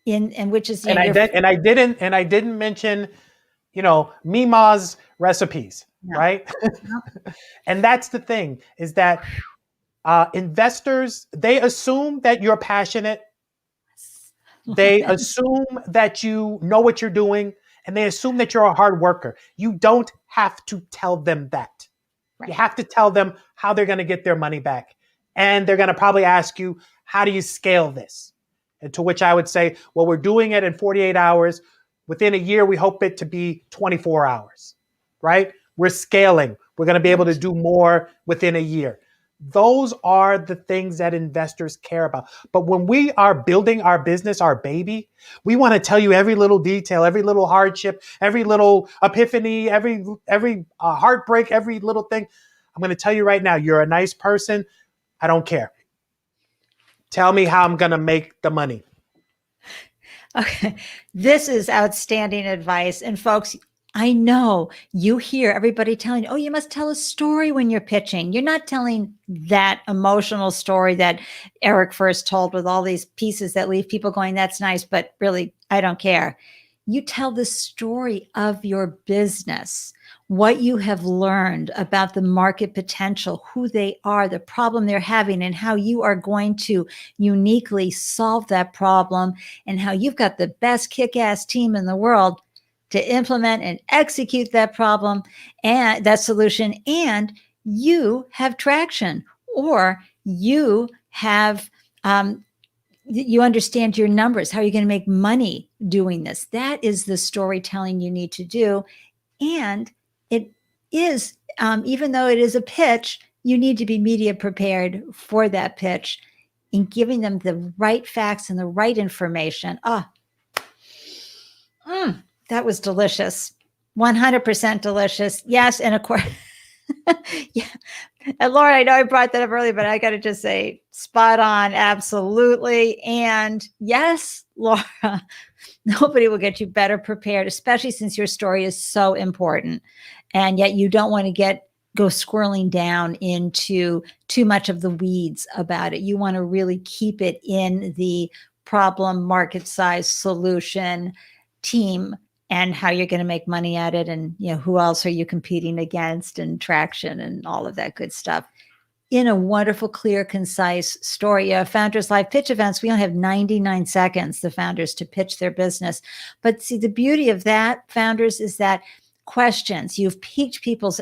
In which is And I didn't mention, Mima's recipes, no, right? no. And that's the thing is that investors, they assume that you're passionate. They assume that you know what you're doing, and they assume that you're a hard worker. You don't have to tell them that. Right. You have to tell them how they're going to get their money back. And they're going to probably ask you, how do you scale this? And to which I would say, well, we're doing it in 48 hours. Within a year, we hope it to be 24 hours, right? We're scaling. We're going to be able to do more within a year. Those are the things that investors care about. But when we are building our business, our baby, we want to tell you every little detail, every little hardship, every little epiphany, every heartbreak, every little thing. I'm going to tell you right now, you're a nice person. I don't care. Tell me how I'm going to make the money. Okay. This is outstanding advice. And folks, I know you hear everybody telling, oh, you must tell a story when you're pitching. You're not telling that emotional story that Eric first told with all these pieces that leave people going, that's nice, but really, I don't care. You tell the story of your business, what you have learned about the market potential, who they are, the problem they're having, and how you are going to uniquely solve that problem, and how you've got the best kick-ass team in the world to implement and execute that problem and that solution, and you have traction, or you have you understand your numbers. How are you going to make money doing this? That is the storytelling you need to do. And it is, even though it is a pitch, you need to be media prepared for that pitch in giving them the right facts and the right information. That was delicious. 100% delicious. Yes. And of course, yeah. And Laura, I know I brought that up earlier, but I got to just say, spot on. Absolutely. And yes, Laura, nobody will get you better prepared, especially since your story is so important. And yet you don't want to go swirling down into too much of the weeds about it. You want to really keep it in the problem, market size, solution, team, and how you're going to make money at it, and who else are you competing against, and traction, and all of that good stuff in a wonderful, clear, concise story. Founders Live pitch events, we only have 99 seconds, the founders, to pitch their business. But see, the beauty of that, founders, is that questions, you've piqued people's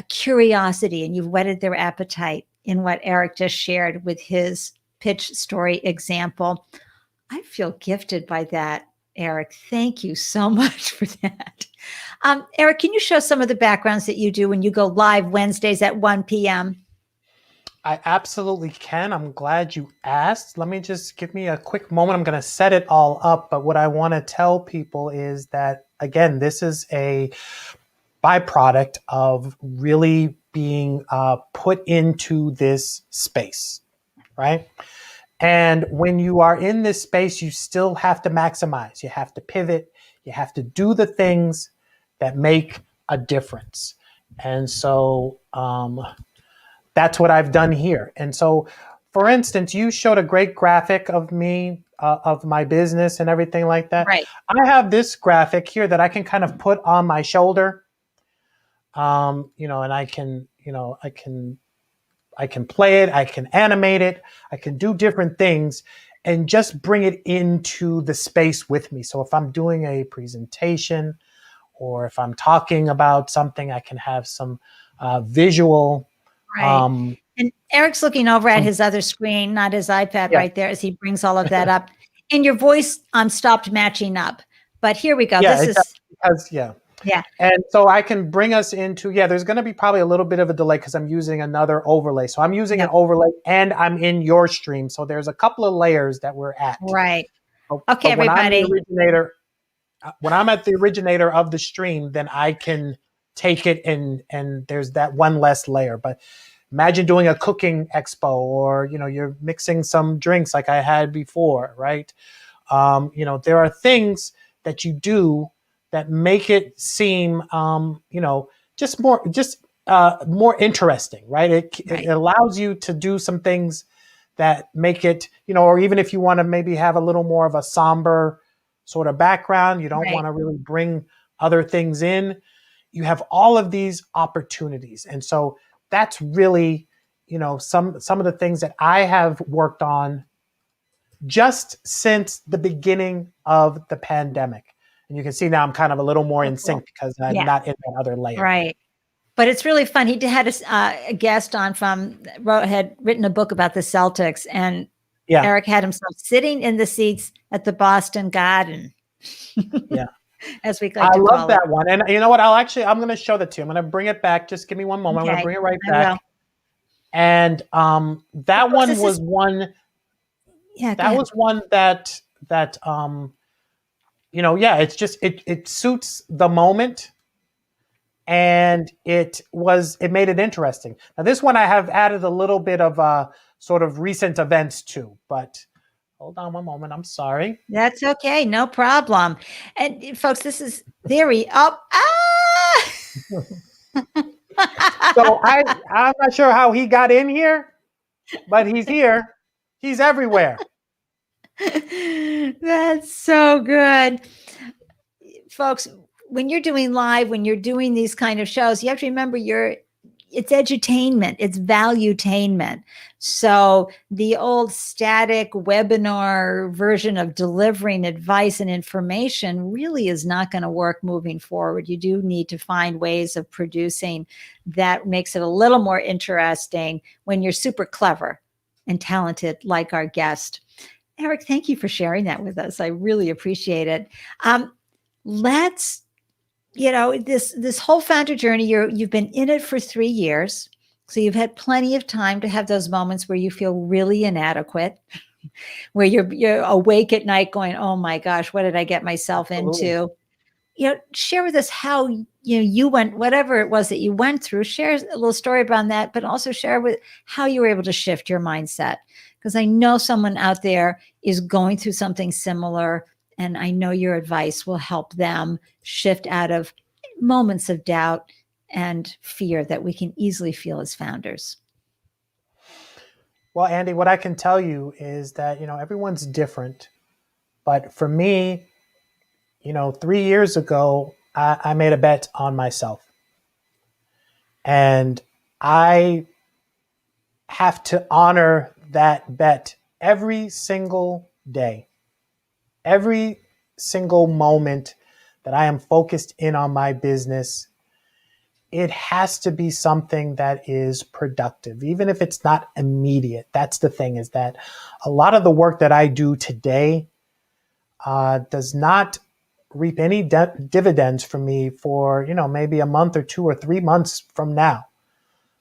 curiosity and you've whetted their appetite in what Eric just shared with his pitch story example. I feel gifted by that, Eric. Thank you so much for that. Eric, can you show some of the backgrounds that you do when you go live Wednesdays at 1 p.m.? I absolutely can. I'm glad you asked. Let me just give me a quick moment. I'm going to set it all up. But what I want to tell people is that, again, this is a byproduct of really being put into this space, right? And when you are in this space, you still have to maximize. You have to pivot. You have to do the things that make a difference. And so that's what I've done here. And so, for instance, you showed a great graphic of me, of my business and everything like that. Right. I have this graphic here that I can kind of put on my shoulder. And I can play it, I can animate it, I can do different things and just bring it into the space with me. So if I'm doing a presentation or if I'm talking about something, I can have some visual. Right. And Eric's looking over at his other screen, not his iPad, Yeah. right there, as he brings all of that up. And your voice stopped matching up. But here we go. Yeah, this is because yeah. And so I can bring us into, there's going to be probably a little bit of a delay because I'm using another overlay. So I'm using an overlay and I'm in your stream. So there's a couple of layers that we're at. Right. But Okay, when everybody. when I'm at the originator of the stream, then I can take it and there's that one less layer. But imagine doing a cooking expo or, you're mixing some drinks like I had before, right? There are things that you do that make it seem, just more interesting, right? It allows you to do some things that make it, or even if you want to maybe have a little more of a somber sort of background, you don't want to really bring other things in. You have all of these opportunities. And so that's really, some of the things that I have worked on just since the beginning of the pandemic. And you can see now I'm kind of a little more in sync because I'm not in that other layer. Right. But it's really fun. He had a guest on had written a book about the Celtics, and Eric had himself sitting in the seats at the Boston Garden. Yeah. As we like to call it. I love that one. And you know what? I'm going to show that to you. I'm going to bring it back. Just give me one moment. Okay. I'm going to bring it right back. And that one was one. Yeah. That was one that it's just, it suits the moment. And it made it interesting. Now this one I have added a little bit of sort of recent events to, but hold on one moment. I'm sorry. That's okay. No problem. And folks, this is theory. So I'm not sure how he got in here, but he's here. He's everywhere. That's so good. Folks, when you're doing live, when you're doing these kind of shows, you have to remember it's edutainment, it's valuetainment. So the old static webinar version of delivering advice and information really is not going to work moving forward. You do need to find ways of producing that makes it a little more interesting when you're super clever and talented like our guest. Eric, thank you for sharing that with us. I really appreciate it. Let's this whole founder journey, you've been in it for 3 years. So you've had plenty of time to have those moments where you feel really inadequate, where you're awake at night going, oh my gosh, what did I get myself Absolutely. into? Share with us how you went, whatever it was that you went through. Share a little story about that, but also share with how you were able to shift your mindset. Because I know someone out there is going through something similar, and I know your advice will help them shift out of moments of doubt and fear that we can easily feel as founders. Well, Andy, what I can tell you is that, everyone's different. But for me, 3 years ago, I made a bet on myself. And I have to honor that bet every single day, every single moment that I am focused in on my business. It has to be something that is productive, even if it's not immediate. That's the thing, is that a lot of the work that I do today does not reap any dividends for me for, maybe a month or 2 or 3 months from now.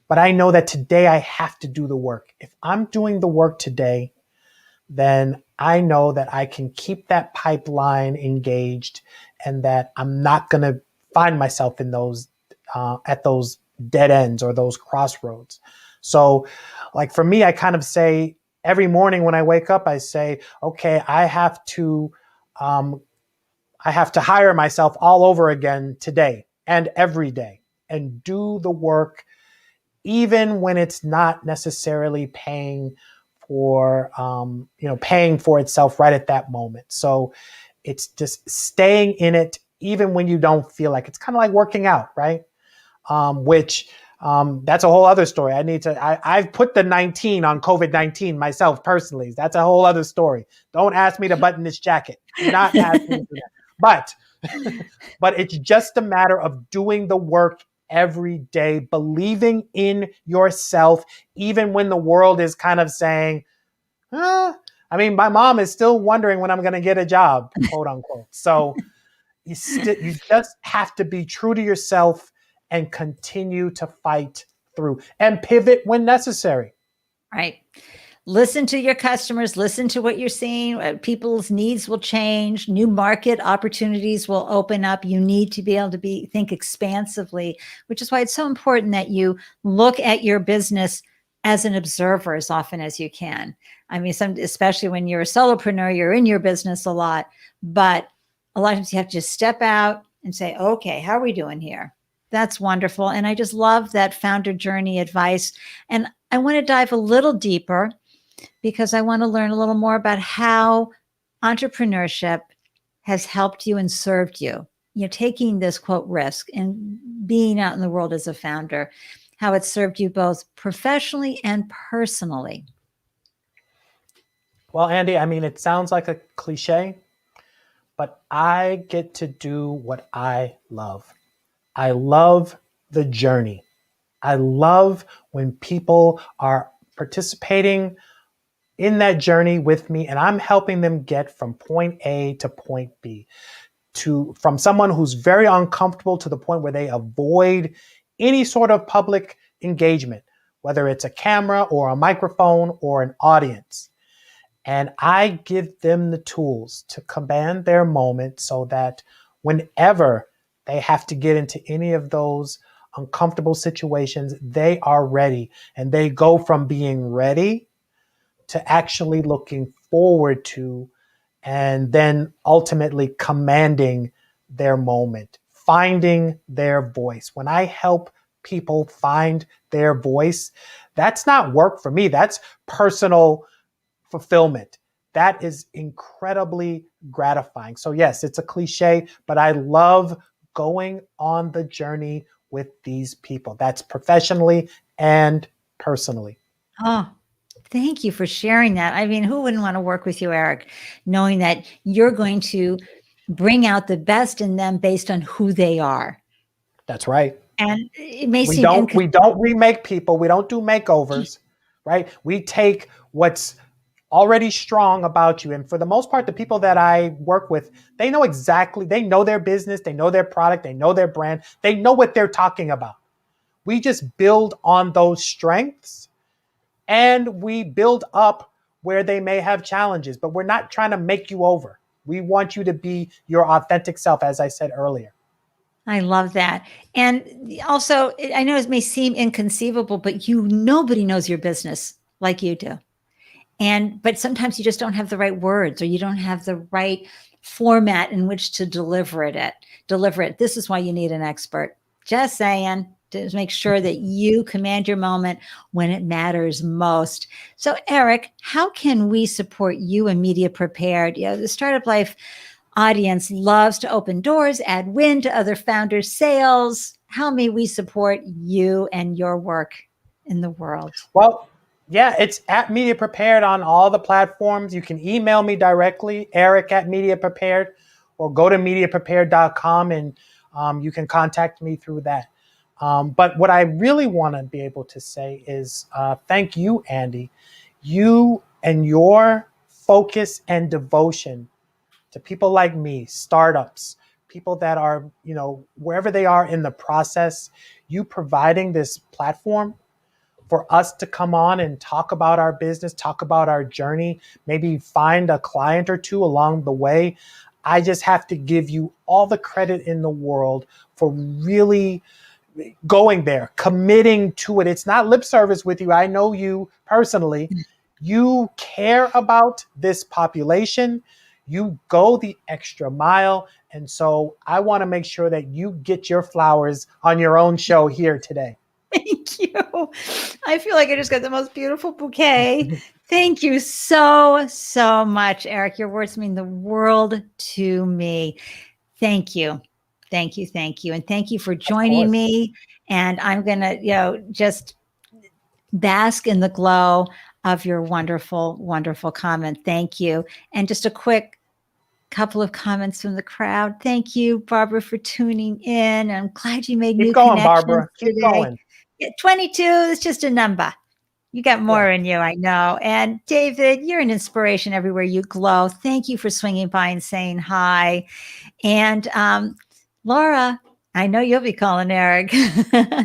But I know that today I have to do the work. If I'm doing the work today, then I know that I can keep that pipeline engaged and that I'm not going to find myself in those at those dead ends or those crossroads. So, like for me, I kind of say every morning when I wake up, I say, okay, I have to hire myself all over again today and every day and do the work, even when it's not necessarily paying for itself right at that moment. So it's just staying in it, even when you don't feel like it's kind of like working out, right? Which that's a whole other story. I've put the 19 on COVID-19 myself personally. That's a whole other story. Don't ask me to button this jacket. Do not ask me to do that. But it's just a matter of doing the work every day, believing in yourself, even when the world is kind of saying, my mom is still wondering when I'm going to get a job, quote unquote. So you just have to be true to yourself and continue to fight through and pivot when necessary. Right. Listen to your customers, listen to what you're seeing. People's needs will change, new market opportunities will open up. You need to be able to think expansively, which is why it's so important that you look at your business as an observer as often as you can. Especially when you're a solopreneur, you're in your business a lot, but a lot of times you have to just step out and say, okay, how are we doing here? That's wonderful. And I just love that founder journey advice. And I want to dive a little deeper because I want to learn a little more about how entrepreneurship has helped you and served you. Taking this quote risk and being out in the world as a founder, how it served you both professionally and personally. Well, Andy, it sounds like a cliche, but I get to do what I love. I love the journey. I love when people are participating in that journey with me and I'm helping them get from point A to point B, from someone who's very uncomfortable to the point where they avoid any sort of public engagement, whether it's a camera or a microphone or an audience. And I give them the tools to command their moment so that whenever they have to get into any of those uncomfortable situations, they are ready. And they go from being ready to actually looking forward to, and then ultimately commanding their moment, finding their voice. When I help people find their voice, that's not work for me. That's personal fulfillment. That is incredibly gratifying. So yes, it's a cliche, but I love going on the journey with these people. That's professionally and personally. Oh, thank you for sharing that. Who wouldn't want to work with you, Eric, knowing that you're going to bring out the best in them based on who they are? That's right. And it may We seem don't remake people. We don't do makeovers, right? We take what's already strong about you. And for the most part, the people that I work with, they know exactly, they know their business, they know their product, they know their brand, they know what they're talking about. We just build on those strengths and we build up where they may have challenges, but we're not trying to make you over. We want you to be your authentic self, as I said earlier. I love that. And also, I know it may seem inconceivable, but nobody knows your business like you do. But sometimes you just don't have the right words, or you don't have the right format in which to deliver it. This is why you need an expert. Just saying, to make sure that you command your moment when it matters most. So, Eric, how can we support you and Media Prepared? The Startup Life audience loves to open doors, add wind to other founders' sails. How may we support you and your work in the world? Well, yeah, it's at Media Prepared on all the platforms. You can email me directly, Eric at Media Prepared, or go to mediaprepared.com and you can contact me through that. But what I really want to be able to say is thank you, Andy. You and your focus and devotion to people like me, startups, people that are, wherever they are in the process, you providing this platform for us to come on and talk about our business, talk about our journey, maybe find a client or two along the way. I just have to give you all the credit in the world for really going there, committing to it. It's not lip service with you. I know you personally. You care about this population. You go the extra mile. And so I want to make sure that you get your flowers on your own show here today. Thank you. I feel like I just got the most beautiful bouquet. Thank you so, so much, Eric. Your words mean the world to me. Thank you. Thank you. Thank you. And thank you for joining me. And I'm going to, just bask in the glow of your wonderful, wonderful comment. Thank you. And just a quick couple of comments from the crowd. Thank you, Barbara, for tuning in. I'm glad you made Keep new going, connections Barbara. Keep today. going. 22 is just a number. You got more in you, I know. And David, you're an inspiration everywhere you glow. Thank you for swinging by and saying hi. And Laura, I know you'll be calling Eric.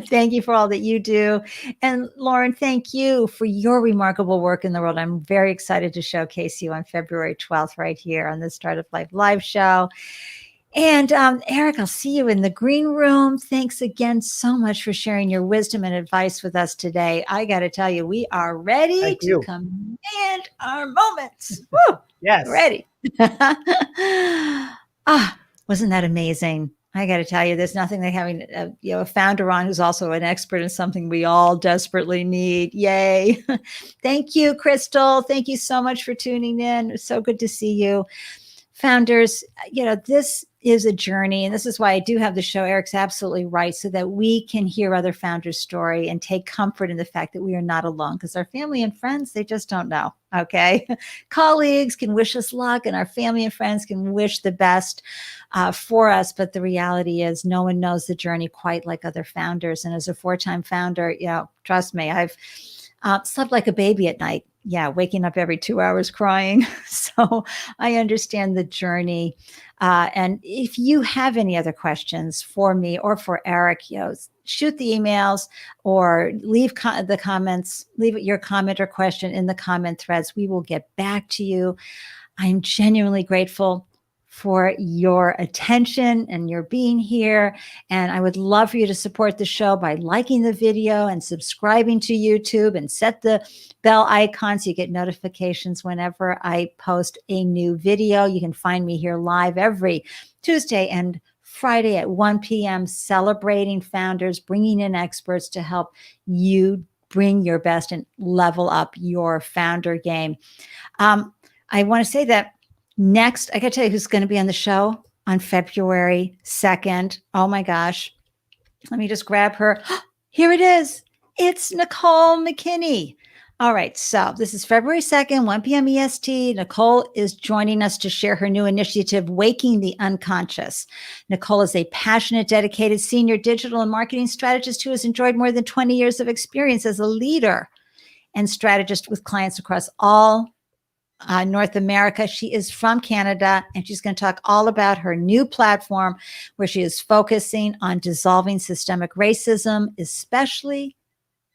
Thank you for all that you do. And Lauren, thank you for your remarkable work in the world. I'm very excited to showcase you on February 12th right here on the Startup Life live show. And Eric, I'll see you in the green room. Thanks again so much for sharing your wisdom and advice with us today. I got to tell you, we are ready to command our moments. Woo! Yes. Ready. Wasn't that amazing? I got to tell you, there's nothing like having a founder on who's also an expert in something we all desperately need. Yay. Thank you, Crystal. Thank you so much for tuning in. It's so good to see you. Founders, this is a journey, and this is why I do have the show. Eric's absolutely right, so that we can hear other founders' story and take comfort in the fact that we are not alone, because our family and friends, they just don't know, okay? Colleagues can wish us luck, and our family and friends can wish the best for us, but the reality is no one knows the journey quite like other founders. And as a 4-time founder, trust me, I've slept like a baby at night. Yeah, waking up every 2 hours crying. So I understand the journey. And if you have any other questions for me or for Eric, shoot the emails or leave the comments, leave your comment or question in the comment threads. We will get back to you. I'm genuinely grateful for your attention and your being here. And I would love for you to support the show by liking the video and subscribing to YouTube, and set the bell icon so you get notifications whenever I post a new video. You can find me here live every Tuesday and Friday at 1 p.m. celebrating founders, bringing in experts to help you bring your best and level up your founder game. I want to say that next, I got to tell you who's going to be on the show on February 2nd. Oh my gosh. Let me just grab her. Here it is. It's Nicole McKinney. All right. So this is February 2nd, 1 p.m. EST. Nicole is joining us to share her new initiative, Waking the Unconscious. Nicole is a passionate, dedicated senior digital and marketing strategist who has enjoyed more than 20 years of experience as a leader and strategist with clients across all North America. She is from Canada, and she's going to talk all about her new platform where she is focusing on dissolving systemic racism, especially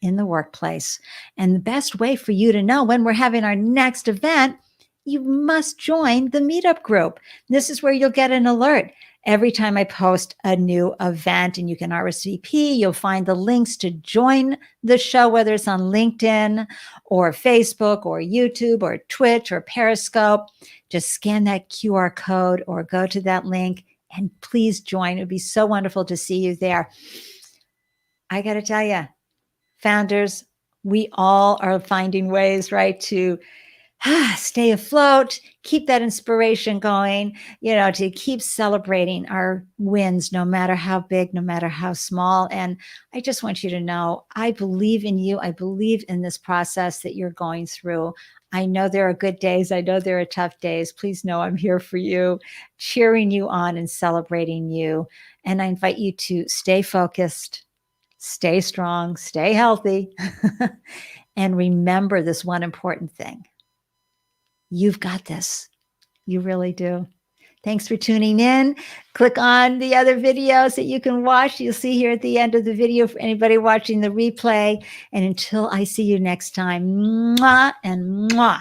in the workplace. And the best way for you to know when we're having our next event, you must join the meetup group. This is where you'll get an alert every time I post a new event, and you can RSVP. You'll find the links to join the show, whether it's on LinkedIn or Facebook or YouTube or Twitch or Periscope. Just scan that QR code or go to that link and please join. It would be so wonderful to see you there. I got to tell you, founders, we all are finding ways, right, to stay afloat, keep that inspiration going, to keep celebrating our wins, no matter how big, no matter how small. And I just want you to know, I believe in you. I believe in this process that you're going through. I know there are good days. I know there are tough days. Please know I'm here for you, cheering you on and celebrating you. And I invite you to stay focused, stay strong, stay healthy, and remember this one important thing. You've got this. You really do. Thanks for tuning in. Click on the other videos that you can watch. You'll see here at the end of the video for anybody watching the replay. And until I see you next time, mwah and mwah.